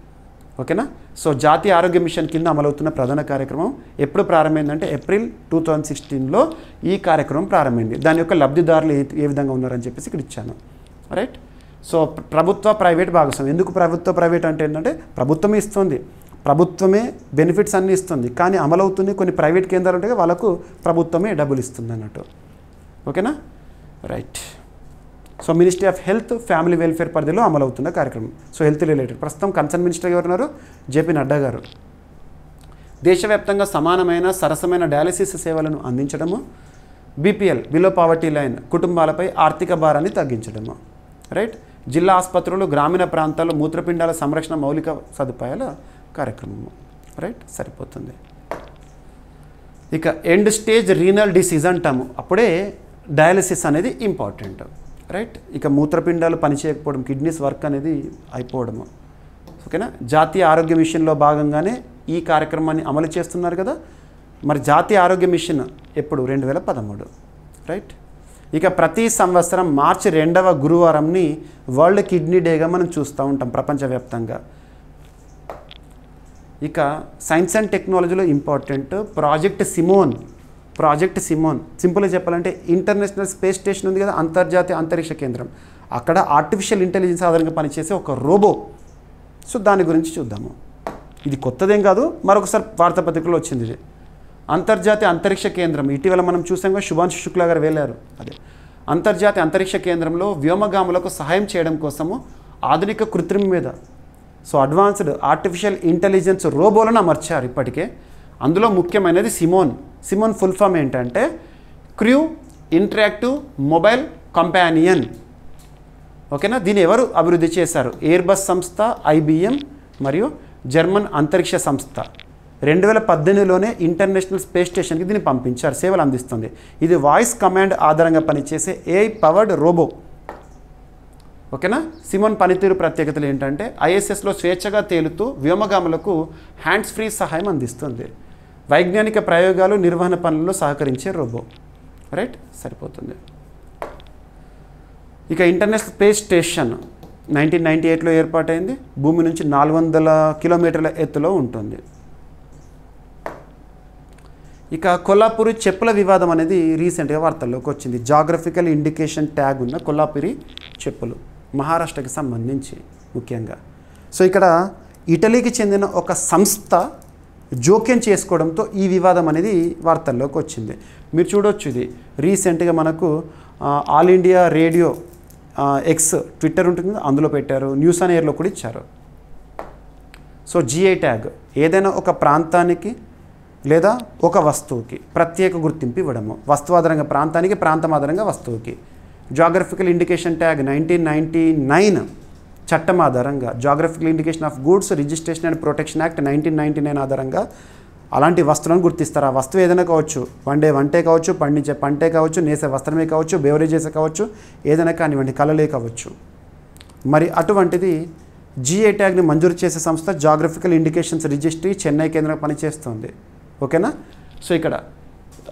ఓకేనా? సో జాతీయ ఆరోగ్య మిషన్ కింద అమలవుతున్న ప్రధాన కార్యక్రమం ఎప్పుడు ప్రారంభమైందంటే ఏప్రిల్ 2016లో ఈ కార్యక్రమం ప్రారంభమైంది. దాని యొక్క లబ్ధిదారులు ఏ విధంగా ఉన్నారని చెప్పేసి ఇక్కడ ఇచ్చాను. రైట్? సో ప్రభుత్వ ప్రైవేట్ భాగస్వామ్యం. ఎందుకు ప్రభుత్వ ప్రైవేట్ అంటే ఏంటంటే ప్రభుత్వమే ఇస్తుంది, ప్రభుత్వమే బెనిఫిట్స్ అన్నీ ఇస్తుంది, కానీ అమలవుతుంది కొన్ని ప్రైవేట్ కేంద్రాలు ఉంటాయి, వాళ్ళకు ప్రభుత్వమే డబ్బులు ఇస్తుంది అన్నట్టు. ఓకేనా? Right. So ministry of health, family welfare పరిధిలో అమలవుతున్న కార్యక్రమం. So health related. ప్రస్తుతం కన్సర్న్ మినిస్టర్ ఎవరు ఉన్నారు? JP నడ్డా గారు. దేశవ్యాప్తంగా సమానమైన సరసమైన డయాలసిస్ సేవలను అందించడము, BPL బిలో పావర్టీ లైన్ కుటుంబాలపై ఆర్థిక భారాన్ని తగ్గించడము. రైట్? జిల్లా ఆసుపత్రులు, గ్రామీణ ప్రాంతాల్లో మూత్రపిండాల సంరక్షణ మౌలిక సదుపాయాల కార్యక్రమము. రైట్? సరిపోతుంది. ఇక ఎండ్ స్టేజ్ రీనల్ డిసీజ్ అంటాము, అప్పుడే డయాలసిస్ అనేది ఇంపార్టెంట్. రైట్? ఇక మూత్రపిండాలు పనిచేయకపోవడం, కిడ్నీస్ వర్క్ అనేది అయిపోవడము. ఓకేనా? జాతీయ ఆరోగ్య మిషన్లో భాగంగానే ఈ కార్యక్రమాన్ని అమలు చేస్తున్నారు కదా. మరి జాతీయ ఆరోగ్య మిషన్ ఎప్పుడు? 2013. రైట్? ఇక ప్రతి సంవత్సరం మార్చి 2వ గురువారంని వరల్డ్ కిడ్నీ డేగా మనం చూస్తూ ఉంటాం ప్రపంచవ్యాప్తంగా. ఇక సైన్స్ అండ్ టెక్నాలజీలో ఇంపార్టెంట్ ప్రాజెక్ట్ సిమోన్ సింపుల్గా చెప్పాలంటే ఇంటర్నేషనల్ స్పేస్ స్టేషన్ ఉంది కదా, అంతర్జాతీయ అంతరిక్ష కేంద్రం, అక్కడ ఆర్టిఫిషియల్ ఇంటెలిజెన్స్ ఆధారంగా పనిచేసే ఒక రోబో. సో దాని గురించి చూద్దాము. ఇది కొత్తదేం కాదు, మరొకసారి వార్తాపత్రికలో వచ్చింది ఇది. అంతర్జాతీయ అంతరిక్ష కేంద్రం ఇటీవల మనం చూసాం కదా, శుభాంశు శుక్లా గారు వెళ్ళారు. అదే అంతర్జాతీయ అంతరిక్ష కేంద్రంలో వ్యోమగాములకు సహాయం చేయడం కోసము ఆధునిక కృత్రిమ మీద సో అడ్వాన్స్డ్ ఆర్టిఫిషియల్ ఇంటెలిజెన్స్ రోబోలను అమర్చారు ఇప్పటికే. అందులో ముఖ్యమైనది సిమోన్ ఫుల్ ఫామ్ ఏంటంటే క్రూ ఇంటరాక్టివ్ మొబైల్ కంపానియన్. ఓకేనా, దీన్ని ఎవరు అభివృద్ధి చేశారు? ఎయిర్బస్ సంస్థ, IBM మరియు జర్మన్ అంతరిక్ష సంస్థ. 2018లోనే ఇంటర్నేషనల్ స్పేస్ స్టేషన్కి దీన్ని పంపించారు, సేవలు అందిస్తుంది. ఇది వాయిస్ కమాండ్ ఆధారంగా పనిచేసే AI పవర్డ్ రోబో. ఓకేనా, సిమోన్ పనితీరు ప్రత్యేకతలు ఏంటంటే ISSలో స్వేచ్ఛగా తేలుతూ వ్యోమగాములకు హ్యాండ్స్ ఫ్రీ సహాయం అందిస్తుంది. వైజ్ఞానిక ప్రయోగాలు, నిర్వహణ పనుల్లో సహకరించే రోబో. రైట్, సరిపోతుంది. ఇక ఇంటర్నేషనల్ స్పేస్ స్టేషన్ 1998లో ఏర్పాటైంది. భూమి నుంచి 400 కిలోమీటర్ల ఎత్తులో ఉంటుంది. ఇక కొల్లాపూరి చెప్పుల వివాదం అనేది రీసెంట్గా వార్తల్లోకి వచ్చింది. జాగ్రఫికల్ ఇండికేషన్ ట్యాగ్ ఉన్న కొల్లాపూరి చెప్పులు మహారాష్ట్రకి సంబంధించి ముఖ్యంగా. సో ఇక్కడ ఇటలీకి చెందిన ఒక సంస్థ జోక్యం చేసుకోవడంతో ఈ వివాదం అనేది వార్తల్లోకి వచ్చింది. మీరు చూడొచ్చు, ఇది రీసెంట్గా మనకు all India radio X Twitter ఉంటుంది, అందులో పెట్టారు. న్యూస్ ఆన్ ఎయిర్లో కూడా ఇచ్చారు. సో GI ట్యాగ్ ఏదైనా ఒక ప్రాంతానికి లేదా ఒక వస్తువుకి ప్రత్యేక గుర్తింపు ఇవ్వడము. వస్తువు ఆధారంగా ప్రాంతానికి, ప్రాంతం ఆధారంగా వస్తువుకి. జాగ్రఫికల్ ఇండికేషన్ ట్యాగ్ 1999 చట్టం ఆధారంగా geographical indication of goods registration and protection act 1999 ఆధారంగా అలాంటి వస్తువులను గుర్తిస్తారు. ఆ వస్తువు ఏదైనా కావచ్చు, వంటే కావచ్చు, పండించే పంటే కావచ్చు, నేసే వస్త్రమే కావచ్చు, బెవరేజెస్ కావచ్చు, ఏదైనా కానివ్వండి, కళలే కావచ్చు. మరి అటువంటిది GI ట్యాగ్ని మంజూరు చేసే సంస్థ జాగ్రఫికల్ ఇండికేషన్స్ రిజిస్ట్రీ చెన్నై కేంద్రంగా పనిచేస్తుంది. ఓకేనా, సో ఇక్కడ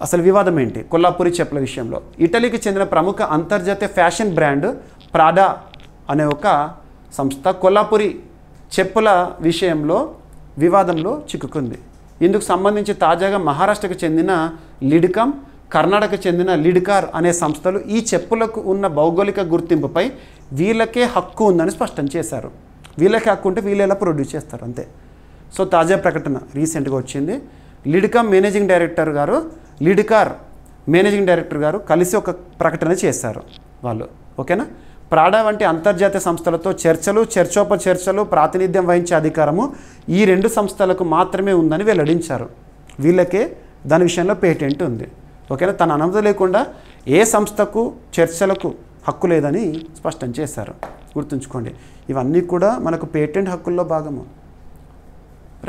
అసలు వివాదం ఏంటి? కొల్లాపూరి చెప్పుల విషయంలో ఇటలీకి చెందిన ప్రముఖ అంతర్జాతీయ ఫ్యాషన్ బ్రాండ్ ప్రాడా అనే ఒక సంస్థ కొల్లాపూరి చెప్పుల విషయంలో వివాదంలో చిక్కుకుంది. ఇందుకు సంబంధించి తాజాగా మహారాష్ట్రకు చెందిన లిడ్కామ్, కర్ణాటకకు చెందిన లిడ్కార్ అనే సంస్థలు ఈ చెప్పులకు ఉన్న భౌగోళిక గుర్తింపుపై వీళ్ళకే హక్కు ఉందని స్పష్టం చేశారు. వీళ్ళకే హక్కు ఉంటే వీళ్ళు ఎలా ప్రొడ్యూస్ చేస్తారు, అంతే. సో తాజా ప్రకటన రీసెంట్గా వచ్చింది. లిడ్కామ్ మేనేజింగ్ డైరెక్టర్ గారు, లిడ్కార్ మేనేజింగ్ డైరెక్టర్ గారు కలిసి ఒక ప్రకటన చేశారు వాళ్ళు. ఓకేనా, ప్రాడా వంటి అంతర్జాతీయ సంస్థలతో చర్చోపచర్చలు ప్రాతినిధ్యం వహించే అధికారము ఈ 2 సంస్థలకు మాత్రమే ఉందని వెల్లడించారు. వీళ్ళకే దాని విషయంలో పేటెంట్ ఉంది. ఓకేనా, తన అనుమతి లేకుండా ఏ సంస్థకు చర్చలకు హక్కు లేదని స్పష్టం చేశారు. గుర్తుంచుకోండి, ఇవన్నీ కూడా మనకు పేటెంట్ హక్కుల్లో భాగము.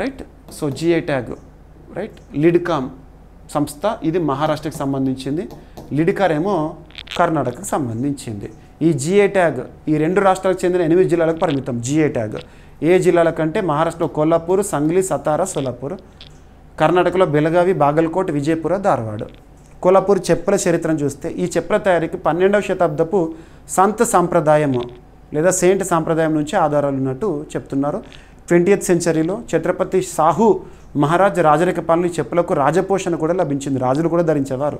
Right, so GI tag. Right, LIDCOM సంస్థ ఇది మహారాష్ట్రకి సంబంధించింది, లిడ్కార్ ఏమో కర్ణాటకకు సంబంధించింది. ఈ GI ట్యాగ్ ఈ 2 రాష్ట్రాలకు చెందిన 8 జిల్లాలకు పరిమితం. GI ట్యాగ్ ఏ జిల్లాలకంటే మహారాష్ట్రలో కొల్లాపూర్, సంగ్లీ, సతారా, సోలాపూర్, కర్ణాటకలో బెళగావి, బాగల్కోట్, విజయపుర, ధార్వాడ్. కొల్లాపూర్ చెప్పుల చరిత్రను చూస్తే ఈ చెప్పుల తయారీకి 12వ శతాబ్దపు సంత్ సాంప్రదాయము లేదా సెయింట్ సాంప్రదాయం నుంచి ఆధారాలు ఉన్నట్టు చెప్తున్నారు. 20th సెంచరీలో ఛత్రపతి సాహు మహారాజ్ రాజరిక పాలన ఈ చెప్పులకు రాజపోషణ కూడా లభించింది. రాజులు కూడా ధరించేవారు.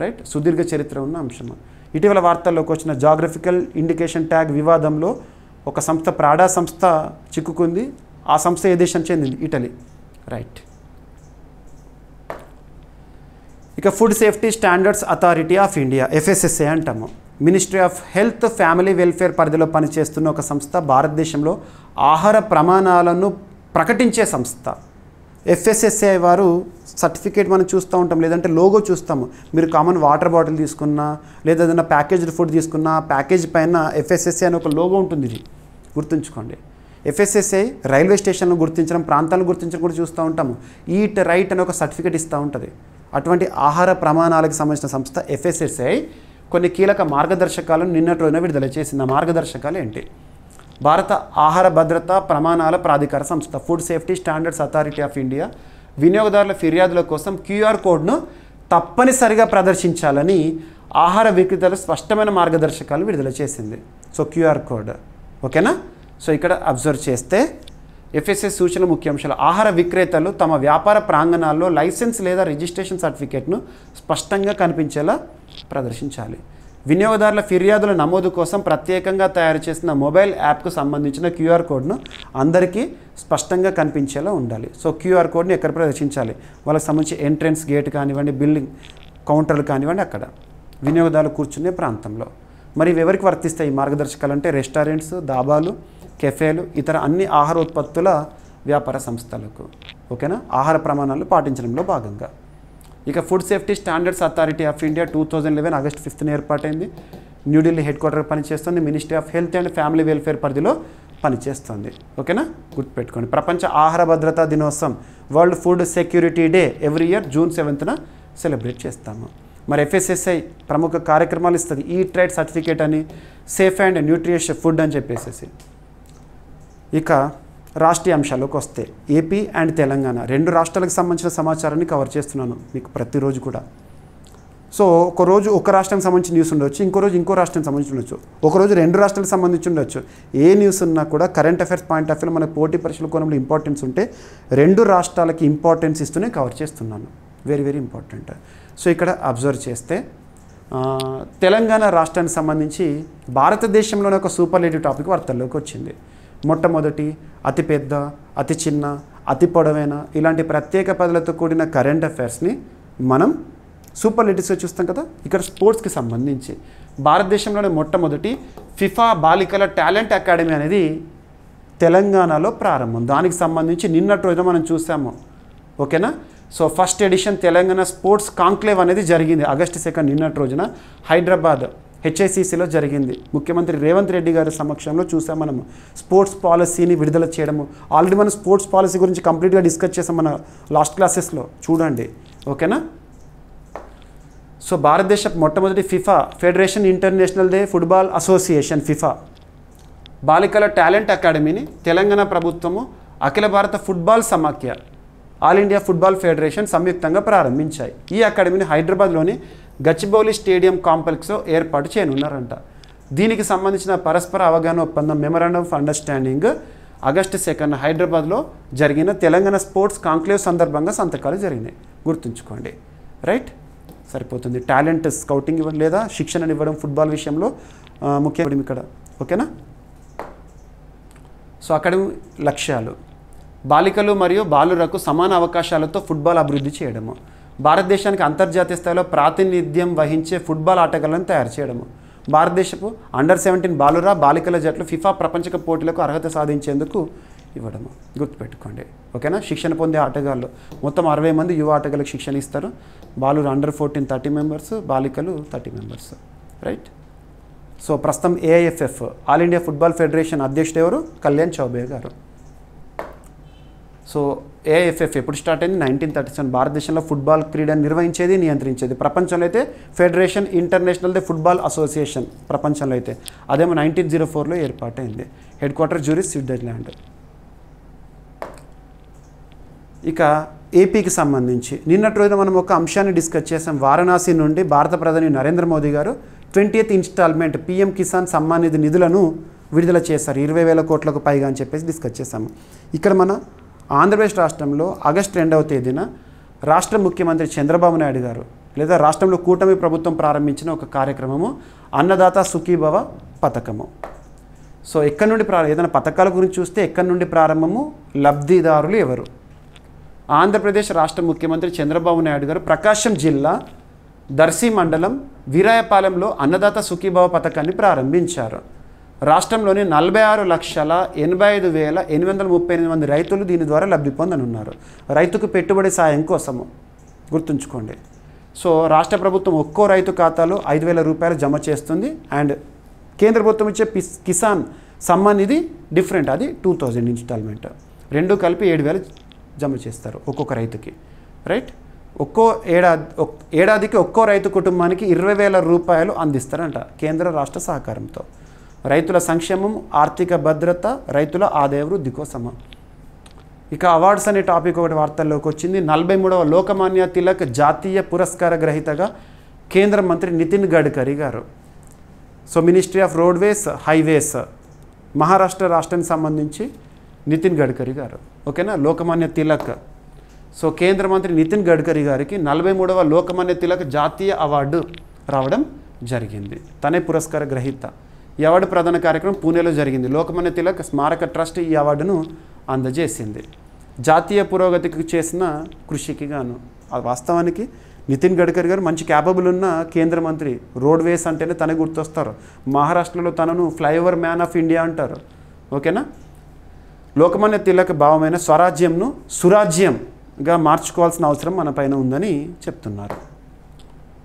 రైట్, సుదీర్ఘ చరిత్ర ఉన్న అంశం. ఇటీవల వార్తల్లోకి వచ్చిన జాగ్రఫికల్ ఇండికేషన్ ట్యాగ్ వివాదంలో ఒక సంస్థ ప్రాడా సంస్థ చిక్కుకుంది. ఆ సంస్థ ఏ దేశం చెందింది? ఇటలీ. రైట్, ఇక food safety standards authority of India, FSSA అంటాము. Ministry of health family welfare పరిధిలో పనిచేస్తున్న ఒక సంస్థ, భారతదేశంలో ఆహార ప్రమాణాలను ప్రకటించే సంస్థ. FSSA వారు సర్టిఫికేట్ మనం చూస్తూ ఉంటాం, లేదంటే లోగో చూస్తాము. మీరు కామన్ వాటర్ బాటిల్ తీసుకున్నా లేదా ఏదైనా ప్యాకేజ్డ్ ఫుడ్ తీసుకున్నా ప్యాకేజ్ పైన FSSA అనే ఒక లోగో ఉంటుంది. ఇది గుర్తుంచుకోండి. FSSA రైల్వే స్టేషన్లను గుర్తించడం, ప్రాంతాలను గుర్తించడం కూడా చూస్తూ ఉంటాము. ఈట్ రైట్ అనే ఒక సర్టిఫికేట్ ఇస్తూ ఉంటుంది. అటువంటి ఆహార ప్రమాణాలకు సంబంధించిన సంస్థ FSSA కొన్ని కీలక మార్గదర్శకాలను నిన్నటి రోజున విడుదల చేసింది. ఆ మార్గదర్శకాలు ఏంటి? భారత ఆహార భద్రత ప్రమాణాల ప్రాధికార సంస్థ, food safety standards authority of India, వినియోగదారుల ఫిర్యాదుల కోసం QR కోడ్ను తప్పనిసరిగా ప్రదర్శించాలని ఆహార విక్రేతలు స్పష్టమైన మార్గదర్శకాలు విడుదల చేసింది. So QR code. ఓకేనా, సో ఇక్కడ అబ్జర్వ్ చేస్తే FSSA సూచన ముఖ్యాంశాలు: ఆహార విక్రేతలు తమ వ్యాపార ప్రాంగణాల్లో లైసెన్స్ లేదా రిజిస్ట్రేషన్ సర్టిఫికేట్ను స్పష్టంగా కనిపించేలా ప్రదర్శించాలి. వినియోగదారుల ఫిర్యాదుల నమోదు కోసం ప్రత్యేకంగా తయారు చేసిన మొబైల్ యాప్కు సంబంధించిన QR కోడ్ను అందరికీ స్పష్టంగా కనిపించేలా ఉండాలి. సో QR కోడ్ని ఎక్కడ ప్రదర్శించాలి? వాళ్ళకి సంబంధించి ఎంట్రన్స్ గేట్ కానివ్వండి, బిల్డింగ్ కౌంటర్లు కానివ్వండి, అక్కడ వినియోగదారులు కూర్చునే ప్రాంతంలో. మరి ఇవి ఎవరికి వర్తిస్తాయి ఈ మార్గదర్శకాలు అంటే రెస్టారెంట్స్, దాబాలు, కెఫేలు, ఇతర అన్ని ఆహార ఉత్పత్తుల వ్యాపార సంస్థలకు. ఓకేనా, ఆహార ప్రమాణాలు పాటించడంలో భాగంగా. ఇక food safety standards authority of India 2011 August 5న ఏర్పాటైంది. న్యూఢిల్లీ హెడ్ క్వార్టర్ పనిచేస్తుంది. Ministry of health and family welfare పరిధిలో పనిచేస్తుంది. ఓకేనా, గుర్తుపెట్టుకోండి. ప్రపంచ ఆహార భద్రతా దినోత్సవం world food security day every year June 7న సెలబ్రేట్ చేస్తాము. మరి FSSAI ప్రముఖ కార్యక్రమాలు ఇస్తుంది. ఈట్ రైట్ సర్టిఫికేట్ అని, సేఫ్ అండ్ న్యూట్రిషియస్ ఫుడ్ అని చెప్పేసి. ఇక రాష్ట్రీయ అంశాలకు వస్తే ఏపీ అండ్ తెలంగాణ 2 రాష్ట్రాలకు సంబంధించిన సమాచారాన్ని కవర్ చేస్తున్నాను మీకు ప్రతిరోజు కూడా. సో ఒకరోజు ఒక రాష్ట్రానికి సంబంధించిన న్యూస్ ఉండొచ్చు, ఇంకో రోజు ఇంకో రాష్ట్రానికి సంబంధించి ఉండొచ్చు, ఒకరోజు 2 రాష్ట్రాలకు సంబంధించి ఉండొచ్చు. ఏ న్యూస్ ఉన్నా కూడా కరెంట్ అఫైర్స్ పాయింట్ ఆఫ్ వ్యూలో మన పోటీ పరీక్షల కోణంలో ఇంపార్టెన్స్ ఉంటే 2 రాష్ట్రాలకి ఇంపార్టెన్స్ ఇస్తూనే కవర్ చేస్తున్నాను. Very very important. సో ఇక్కడ అబ్జర్వ్ చేస్తే తెలంగాణ రాష్ట్రానికి సంబంధించి భారతదేశంలోనే ఒక సూపర్లేటివ్ టాపిక్ వార్తల్లోకి వచ్చింది. మొట్టమొదటి, అతిపెద్ద, అతి చిన్న, అతి పొడవైన ఇలాంటి ప్రత్యేక పదాలతో కూడిన కరెంట్ అఫైర్స్ని మనం సూపర్లేటివ్స్గా చూస్తాం కదా. ఇక్కడ స్పోర్ట్స్కి సంబంధించి భారతదేశంలోనే మొట్టమొదటి ఫిఫా బాలికల టాలెంట్ అకాడమీ అనేది తెలంగాణలో ప్రారంభం. దానికి సంబంధించి నిన్నటి రోజున మనం చూసాము. ఓకేనా, so first edition Telangana sports conclave అనేది జరిగింది ఆగస్టు 2 నిన్నటి రోజున హైదరాబాద్ HICCలో జరిగింది. ముఖ్యమంత్రి రేవంత్ రెడ్డి గారి సమక్షంలో చూసాం మనము స్పోర్ట్స్ పాలసీని విడుదల చేయడము. ఆల్రెడీ మనం స్పోర్ట్స్ పాలసీ గురించి కంప్లీట్గా డిస్కస్ చేసాం మన లాస్ట్ క్లాసెస్లో, చూడండి. ఓకేనా, సో భారతదేశ మొట్టమొదటి FIFA federation international day football association FIFA బాలికల టాలెంట్ అకాడమీని తెలంగాణ ప్రభుత్వము, అఖిల భారత ఫుట్బాల్ సమాఖ్య, ఆల్ ఇండియా ఫుట్బాల్ ఫెడరేషన్ సంయుక్తంగా ప్రారంభించాయి. ఈ అకాడమీని హైదరాబాద్లోని గచ్చిబౌలి స్టేడియం కాంప్లెక్స్లో ఏర్పాటు చేయనున్నారంట. దీనికి సంబంధించిన పరస్పర అవగాహన ఒప్పందం మెమరాండం ఆఫ్ అండర్స్టాండింగ్ ఆగస్టు 2 హైదరాబాద్లో జరిగిన తెలంగాణ స్పోర్ట్స్ కాంక్లేవ్ సందర్భంగా సంతకాలు జరిగినాయి. గుర్తుంచుకోండి. రైట్, సరిపోతుంది. టాలెంట్ స్కౌటింగ్ ఇవ్వడం లేదా శిక్షణ ఇవ్వడం ఫుట్బాల్ విషయంలో ముఖ్యమైన ఇక్కడ. ఓకేనా, సో అకాడమీ లక్ష్యాలు బాలికలు మరియు బాలురకు సమాన అవకాశాలతో ఫుట్బాల్ అభివృద్ధి చేయడము, భారతదేశానికి అంతర్జాతీయ స్థాయిలో ప్రాతినిధ్యం వహించే ఫుట్బాల్ ఆటగాళ్లను తయారు చేయడము, భారతదేశపు అండర్-17 బాలికల జట్లు ఫిఫా ప్రపంచ కప్ పోటీలకు అర్హత సాధించేందుకు ఇవ్వడము. గుర్తుపెట్టుకోండి. ఓకేనా, శిక్షణ పొందే ఆటగాళ్ళు మొత్తం 60 మంది యువ ఆటగాళ్ళకి శిక్షణ ఇస్తారు. బాలురు అండర్-14 30 మెంబర్స్, బాలికలు 30 మెంబర్స్. రైట్, సో ప్రస్తుతం AIFF all India football federation అధ్యక్షుడు ఎవరు? కళ్యాణ్ చౌబే గారు. సో AIFF ఎప్పుడు స్టార్ట్ అయింది? 1937. భారతదేశంలో ఫుట్బాల్ క్రీడను నిర్వహించేది, నియంత్రించేది. ప్రపంచంలో అయితే federation international de football association ప్రపంచంలో అయితే, అదేమో 1904లో ఏర్పాటైంది. Head quarter Zurich, Switzerland. ఇక ఏపీకి సంబంధించి నిన్నటి రోజున మనం ఒక అంశాన్ని డిస్కస్ చేసాం. వారణాసి నుండి భారత ప్రధాని నరేంద్ర మోదీ గారు 20th instalment PM Kisan Samman Nidhi నిధులను విడుదల చేశారు. 20,000 కోట్లకు పైగా అని చెప్పేసి డిస్కస్ చేశాము. ఇక్కడ మన ఆంధ్రప్రదేశ్ రాష్ట్రంలో ఆగస్టు 2వ తేదీన రాష్ట్ర ముఖ్యమంత్రి చంద్రబాబు నాయుడు గారు లేదా రాష్ట్రంలో కూటమి ప్రభుత్వం ప్రారంభించిన ఒక కార్యక్రమము అన్నదాత సుఖీభవ పథకము. సో ఎక్కడి నుండి ఏదైనా పథకాల గురించి చూస్తే ఎక్కడి నుండి ప్రారంభము, లబ్ధిదారులు ఎవరు? ఆంధ్రప్రదేశ్ రాష్ట్ర ముఖ్యమంత్రి చంద్రబాబు నాయుడు గారు ప్రకాశం జిల్లా దర్శి మండలం వీరాయపాలెంలో అన్నదాత సుఖీభవ పథకాన్ని ప్రారంభించారు. రాష్ట్రంలోని 46,85,838 మంది రైతులు దీని ద్వారా లబ్ధి పొందనున్నారు. రైతుకు పెట్టుబడి సాయం కోసము. గుర్తుంచుకోండి. సో రాష్ట్ర ప్రభుత్వం ఒక్కో రైతు ఖాతాలో 5,000 రూపాయలు జమ చేస్తుంది. అండ్ కేంద్ర ప్రభుత్వం ఇచ్చే కిసాన్ సమ్మాన్ నిధి డిఫరెంట్, అది 2000 ఇన్స్టాల్మెంట్. రెండు కలిపి 7,000 జమ చేస్తారు ఒక్కొక్క రైతుకి. రైట్, ఏడాదికి ఒక్కో రైతు కుటుంబానికి 20,000 రూపాయలు అందిస్తారంట కేంద్ర రాష్ట్ర సహకారంతో. రైతుల సంక్షేమం, ఆర్థిక భద్రత, రైతుల ఆదాయ వృద్ధి కోసము. ఇక అవార్డ్స్ అనే టాపిక్ ఒకటి వార్తల్లోకి వచ్చింది. 43వ లోకమాన్య తిలక్ జాతీయ పురస్కార గ్రహీతగా కేంద్ర మంత్రి నితిన్ గడ్కరీ గారు. So ministry of roadways highways Maharashtra రాష్ట్రానికి సంబంధించి నితిన్ గడ్కరీ గారు. ఓకేనా, లోకమాన్య తిలక్. సో కేంద్ర మంత్రి నితిన్ గడ్కరీ గారికి 43వ లోకమాన్య తిలక్ జాతీయ అవార్డు రావడం జరిగింది. తనే పురస్కార గ్రహీత. ఈ అవార్డు ప్రధాన కార్యక్రమం పూణేలో జరిగింది. లోకమాన్య తిలక్ స్మారక ట్రస్ట్ ఈ అవార్డును అందజేసింది. జాతీయ పురోగతికి చేసిన కృషికి గాను. వాస్తవానికి నితిన్ గడ్కరీ గారు మంచి క్యాపబుల్ ఉన్న కేంద్ర మంత్రి. రోడ్వేస్ అంటేనే తనే గుర్తొస్తారు. మహారాష్ట్రలో తనను ఫ్లైఓవర్ మ్యాన్ ఆఫ్ ఇండియా అంటారు. ఓకేనా. లోకమాన్య తిలక్ భావమైన స్వరాజ్యంను సురాజ్యంగా మార్చుకోవాల్సిన అవసరం మన పైన ఉందని చెప్తున్నారు.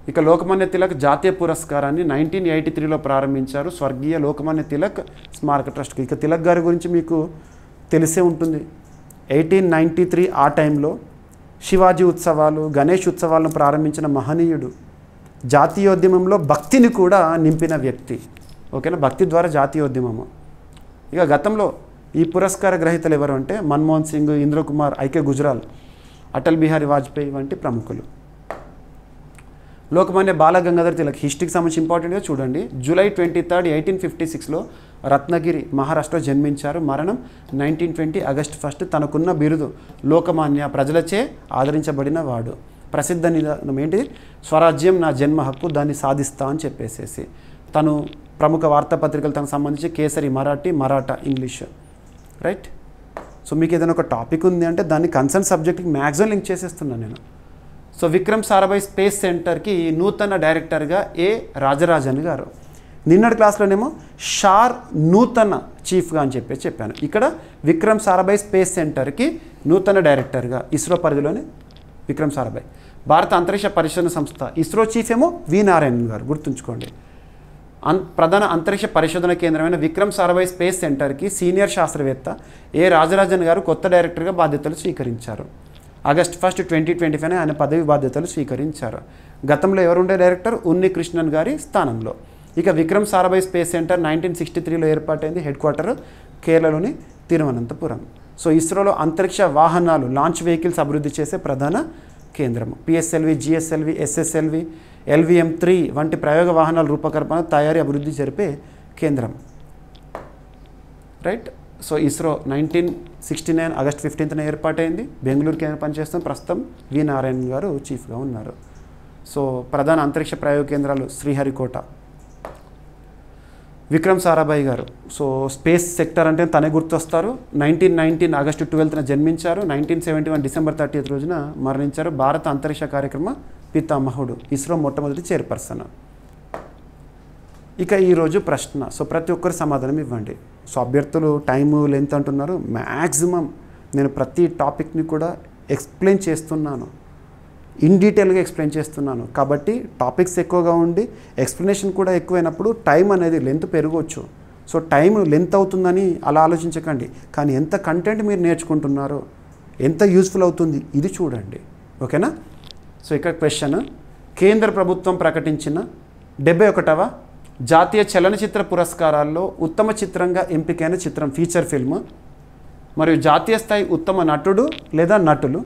ఇక లోకమాన్య తిలక్ జాతీయ పురస్కారాన్ని 1983లో ప్రారంభించారు స్వర్గీయ లోకమాన్య తిలక్ స్మారక ట్రస్ట్కి. ఇక తిలక్ గారి గురించి మీకు తెలిసే ఉంటుంది. 1893 ఆ టైంలో శివాజీ ఉత్సవాలు, గణేష్ ఉత్సవాలను ప్రారంభించిన మహనీయుడు. జాతీయోద్యమంలో భక్తిని కూడా నింపిన వ్యక్తి. ఓకేనా, భక్తి ద్వారా జాతీయోద్యమము. ఇక గతంలో ఈ పురస్కార గ్రహీతలు ఎవరు అంటే మన్మోహన్ సింగ్, ఇంద్రకుమార్, ఐకే గుజరాల్, అటల్ బిహారీ వాజ్పేయి వంటి ప్రముఖులు. లోకమాన్య బాలగంగాధర్ తిలక్ హిస్టరీకి సంబంధించి ఇంపార్టెంట్గా చూడండి. జూలై 23, 1856లో రత్నగిరి, మహారాష్ట్రలో జన్మించారు. మరణం 1920 ఆగస్టు 1. తనకున్న బిరుదు లోకమాన్య, ప్రజలచే ఆదరించబడిన వాడు. ప్రసిద్ధ నిదానం ఏంటి? స్వరాజ్యం నా జన్మ హక్కు, దాన్ని సాధిస్తా అని చెప్పేసేసి. తను ప్రముఖ వార్తాపత్రికలు తనకు సంబంధించి kesari Maratha, English. Right. So మీకు ఏదైనా ఒక టాపిక్ ఉంది అంటే దాన్ని కన్సర్న్ సబ్జెక్ట్కి మ్యాక్సిమం లింక్ చేసేస్తున్నాను నేను. సో విక్రమ్ సారాభాయ్ స్పేస్ సెంటర్కి నూతన డైరెక్టర్గా ఏ రాజరాజన్ గారు. నిన్నటి క్లాస్లోనేమో షార్ నూతన చీఫ్గా అని చెప్పాను. ఇక్కడ విక్రమ్ సారాభాయ్ స్పేస్ సెంటర్కి నూతన డైరెక్టర్గా ఇస్రో పరిధిలోని విక్రమ్ సారాభాయ్. భారత అంతరిక్ష పరిశోధన సంస్థ ఇస్రో చీఫ్ ఏమో వి నారాయణన్ గారు, గుర్తుంచుకోండి. ప్రధాన అంతరిక్ష పరిశోధన కేంద్రమైన విక్రమ్ సారాభాయ్ స్పేస్ సెంటర్కి సీనియర్ శాస్త్రవేత్త ఏ రాజరాజన్ గారు కొత్త డైరెక్టర్గా బాధ్యతలు స్వీకరించారు. ఆగస్టు 1, 2025 ఆయన పదవి బాధ్యతలు స్వీకరించారు. గతంలో ఎవరుండే డైరెక్టర్ ఉన్ని కృష్ణన్ గారి స్థానంలో. ఇక విక్రమ్ సారాభాయ్ స్పేస్ సెంటర్ 1963లో ఏర్పాటైంది. హెడ్ క్వార్టర్ కేరళలోని తిరువనంతపురం. సో ఇస్రోలో అంతరిక్ష వాహనాలు, లాంచ్ వెహికల్స్ అభివృద్ధి చేసే ప్రధాన కేంద్రం. పిఎస్ఎల్వి, జిఎస్ఎల్వి, ఎస్ఎస్ఎల్వి, LVM-3 వంటి ప్రయోగ వాహనాల రూపకల్పన, తయారీ, అభివృద్ధి జరిపే కేంద్రం. రైట్. సో ఇస్రో 1969 ఆగస్టు 15న ఏర్పాటైంది. బెంగళూరు కేంద్రం పనిచేస్తున్న ప్రస్తుతం వి నారాయణన్ గారు చీఫ్గా ఉన్నారు. సో ప్రధాన అంతరిక్ష ప్రయోగ కేంద్రాలు శ్రీహరికోట. విక్రమ్ సారాభాయ్ గారు సో స్పేస్ సెక్టర్ అంటే తనే గుర్తొస్తారు. 1919 ఆగస్టు 12న జన్మించారు. 1971 డిసెంబర్ 30 రోజున మరణించారు. భారత అంతరిక్ష కార్యక్రమ పితామహుడు, ఇస్రో మొట్టమొదటి చైర్పర్సన్. ఇక ఈరోజు ప్రశ్న. సో ప్రతి ఒక్కరు సమాధానం ఇవ్వండి. సో అభ్యర్థులు టైము లెంత్ అంటున్నారు. మ్యాక్సిమం నేను ప్రతి టాపిక్ని కూడా ఎక్స్ప్లెయిన్ చేస్తున్నాను, ఇన్ డీటెయిల్గా ఎక్స్ప్లెయిన్ చేస్తున్నాను. కాబట్టి టాపిక్స్ ఎక్కువగా ఉండి ఎక్స్ప్లెనేషన్ కూడా ఎక్కువైనప్పుడు టైం అనేది లెంత్ పెరగవచ్చు. సో టైం లెంత్ అవుతుందని అలా ఆలోచించకండి, కానీ ఎంత కంటెంట్ మీరు నేర్చుకుంటున్నారో, ఎంత యూస్ఫుల్ అవుతుంది ఇది చూడండి. ఓకేనా. సో ఇక్కడ క్వశ్చన్. కేంద్ర ప్రభుత్వం ప్రకటించిన 71వ జాతీయ చలనచిత్ర పురస్కారాల్లో ఉత్తమ చిత్రంగా ఎంపికైన చిత్రం ఫీచర్ ఫిల్మ్ మరియు జాతీయ స్థాయి ఉత్తమ నటుడు లేదా నటులు,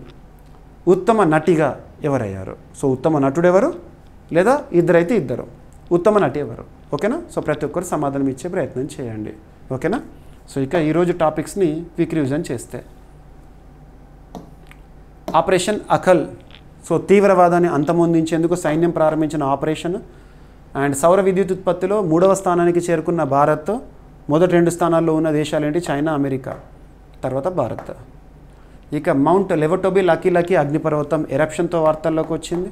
ఉత్తమ నటిగా ఎవరయ్యారు? సో ఉత్తమ నటుడు ఎవరు, లేదా ఇద్దరైతే ఇద్దరు, ఉత్తమ నటి ఎవరు? ఓకేనా. సో ప్రతి ఒక్కరు సమాధానం ఇచ్చే ప్రయత్నం చేయండి. ఓకేనా. సో ఇక ఈరోజు టాపిక్స్ని క్విక్ రివిజన్ చేస్తే, ఆపరేషన్ అఖల్. సో తీవ్రవాదాన్ని అంతమొందించేందుకు సైన్యం ప్రారంభించిన ఆపరేషన్. అండ్ సౌర విద్యుత్ ఉత్పత్తిలో 3వ స్థానానికి చేరుకున్న భారత్. మొదటి 2 స్థానాల్లో ఉన్న దేశాలు ఏంటి? చైనా, అమెరికా, తర్వాత భారత్. ఇక మౌంట్ లెవటోబి లకీ అగ్నిపర్వతం ఎరప్షన్తో వార్తల్లోకి వచ్చింది.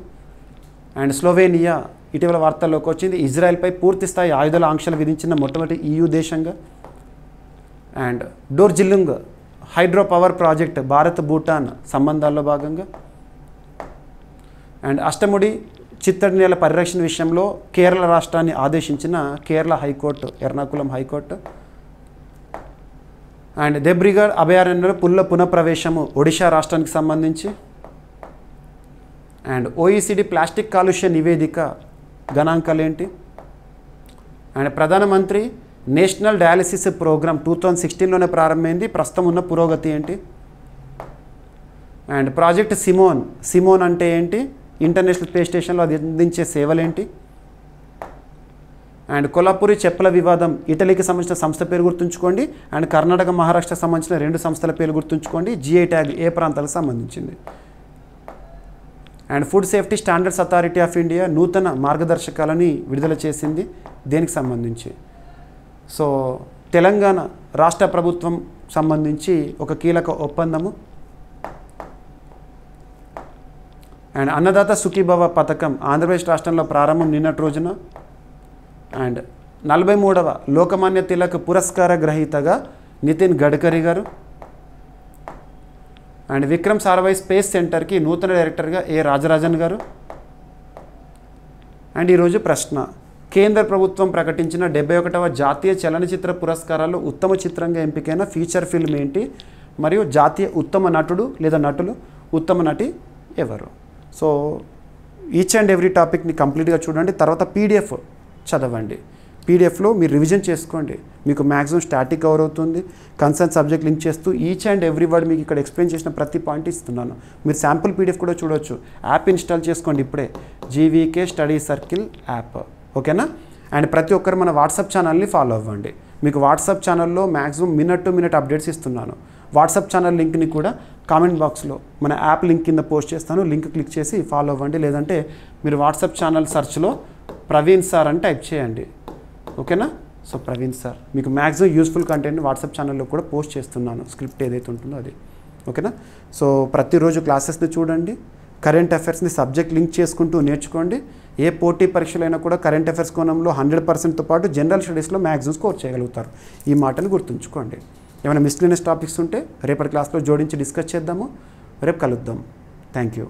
అండ్ స్లోవేనియా ఇటీవల వార్తల్లోకి వచ్చింది. ఇజ్రాయెల్పై పూర్తి స్థాయి ఆయుధాల ఆంక్షలు విధించిన మొట్టమొదటి EU దేశంగా. And Dorjilung hydro power project Bharat Bhutan సంబంధాల్లో భాగంగా. అండ్ అష్టముడి చిత్తడి నేల పరిరక్షణ విషయంలో కేరళ రాష్ట్రాన్ని ఆదేశించిన Kerala high court, Ernakulam high court. And Debrigarh అభయారణ్యంలో పుల్ల పునఃప్రవేశము ఒడిశా రాష్ట్రానికి సంబంధించి. అండ్ OECD ప్లాస్టిక్ కాలుష్య నివేదిక గణాంకాలు ఏంటి? అండ్ ప్రధానమంత్రి నేషనల్ డయాలసిస్ ప్రోగ్రామ్ 2016లోనే ప్రారంభమైంది. ప్రస్తుతం ఉన్న పురోగతి ఏంటి? అండ్ ప్రాజెక్ట్ సిమోన్ అంటే ఏంటి? ఇంటర్నేషనల్ స్పేస్ స్టేషన్లో అది అందించే సేవలేంటి? అండ్ కొల్లాపూరి చెప్పుల వివాదం ఇటలీకి సంబంధించిన సంస్థ పేరు గుర్తుంచుకోండి. అండ్ కర్ణాటక, మహారాష్ట్రకు సంబంధించిన 2 సంస్థల పేర్లు గుర్తుంచుకోండి. GI ట్యాగ్ ఏ ప్రాంతాలకు సంబంధించింది? And food safety standards authority of India నూతన మార్గదర్శకాలని విడుదల చేసింది. దేనికి సంబంధించి? సో తెలంగాణ రాష్ట్ర ప్రభుత్వం సంబంధించి ఒక కీలక ఒప్పందము. అండ్ అన్నదాత సుఖీభవ పథకం ఆంధ్రప్రదేశ్ రాష్ట్రంలో ప్రారంభం నిన్నటి రోజున. అండ్ 43వ లోకమాన్య తిలక్ పురస్కార గ్రహీతగా నితిన్ గడ్కరీ గారు. అండ్ విక్రమ్ సారాభాయ్ స్పేస్ సెంటర్కి నూతన డైరెక్టర్గా ఏ రాజరాజన్ గారు. అండ్ ఈరోజు ప్రశ్న, కేంద్ర ప్రభుత్వం ప్రకటించిన 71వ జాతీయ చలనచిత్ర పురస్కారాల్లో ఉత్తమ చిత్రంగా ఎంపికైన ఫీచర్ ఫిల్మ్ ఏంటి, మరియు జాతీయ ఉత్తమ నటుడు లేదా నటులు, ఉత్తమ నటి ఎవరు? సో ఈచ్ అండ్ ఎవ్రీ టాపిక్ని కంప్లీట్గా చూడండి, తర్వాత పీడిఎఫ్ చదవండి. పీడిఎఫ్లో మీరు రివిజన్ చేసుకోండి, మీకు మ్యాక్సిమం స్టాటిక్ కవర్ అవుతుంది. కన్సర్న్ సబ్జెక్ట్ లింక్ చేస్తూ ఈచ్ అండ్ ఎవ్రీ వర్డ్ మీకు ఇక్కడ ఎక్స్ప్లెయిన్ చేసిన ప్రతి పాయింట్ ఇస్తున్నాను. మీరు శాంపుల్ పీడిఎఫ్ కూడా చూడవచ్చు. యాప్ ఇన్స్టాల్ చేసుకోండి ఇప్పుడే, జీవీకే స్టడీ సర్కిల్ యాప్. ఓకేనా? అండ్ ప్రతి ఒక్కరు మన వాట్సాప్ ఛానల్ని ఫాలో అవ్వండి. మీకు వాట్సాప్ ఛానల్లో maximum minute to minute updates ఇస్తున్నాను. వాట్సాప్ ఛానల్ లింక్ని కూడా కామెంట్ బాక్స్లో మన యాప్ లింక్ కింద పోస్ట్ చేస్తాను, లింక్ క్లిక్ చేసి ఫాలో అవ్వండి. లేదంటే మీరు వాట్సాప్ ఛానల్ సెర్చ్లో ప్రవీణ్ సార్ అని టైప్ చేయండి. ఓకేనా? సో ప్రవీణ్ సార్ మీకు మ్యాక్సిమం యూస్ఫుల్ కంటెంట్ని వాట్సాప్ ఛానల్లో కూడా పోస్ట్ చేస్తున్నాను, స్క్రిప్ట్ ఏదైతే ఉంటుందో అది. ఓకేనా? సో ప్రతిరోజు క్లాసెస్ని చూడండి, కరెంట్ అఫైర్స్ని సబ్జెక్ట్ లింక్ చేసుకుంటూ నేర్చుకోండి. ఏ పోటీ పరీక్షలైనా కూడా కరెంట్ అఫైర్స్ కోణంలో 100%తో పాటు జనరల్ స్టడీస్లో మ్యాక్సిమం స్కోర్ చేయగలుగుతారు. ఈ మాటను గుర్తుంచుకోండి. ఏమైనా మిస్లీనియస్ టాపిక్స్ ఉంటే రేపటి క్లాస్లో జోడించి డిస్కస్ చేద్దాము. రేపు కలుద్దాం. Thank you.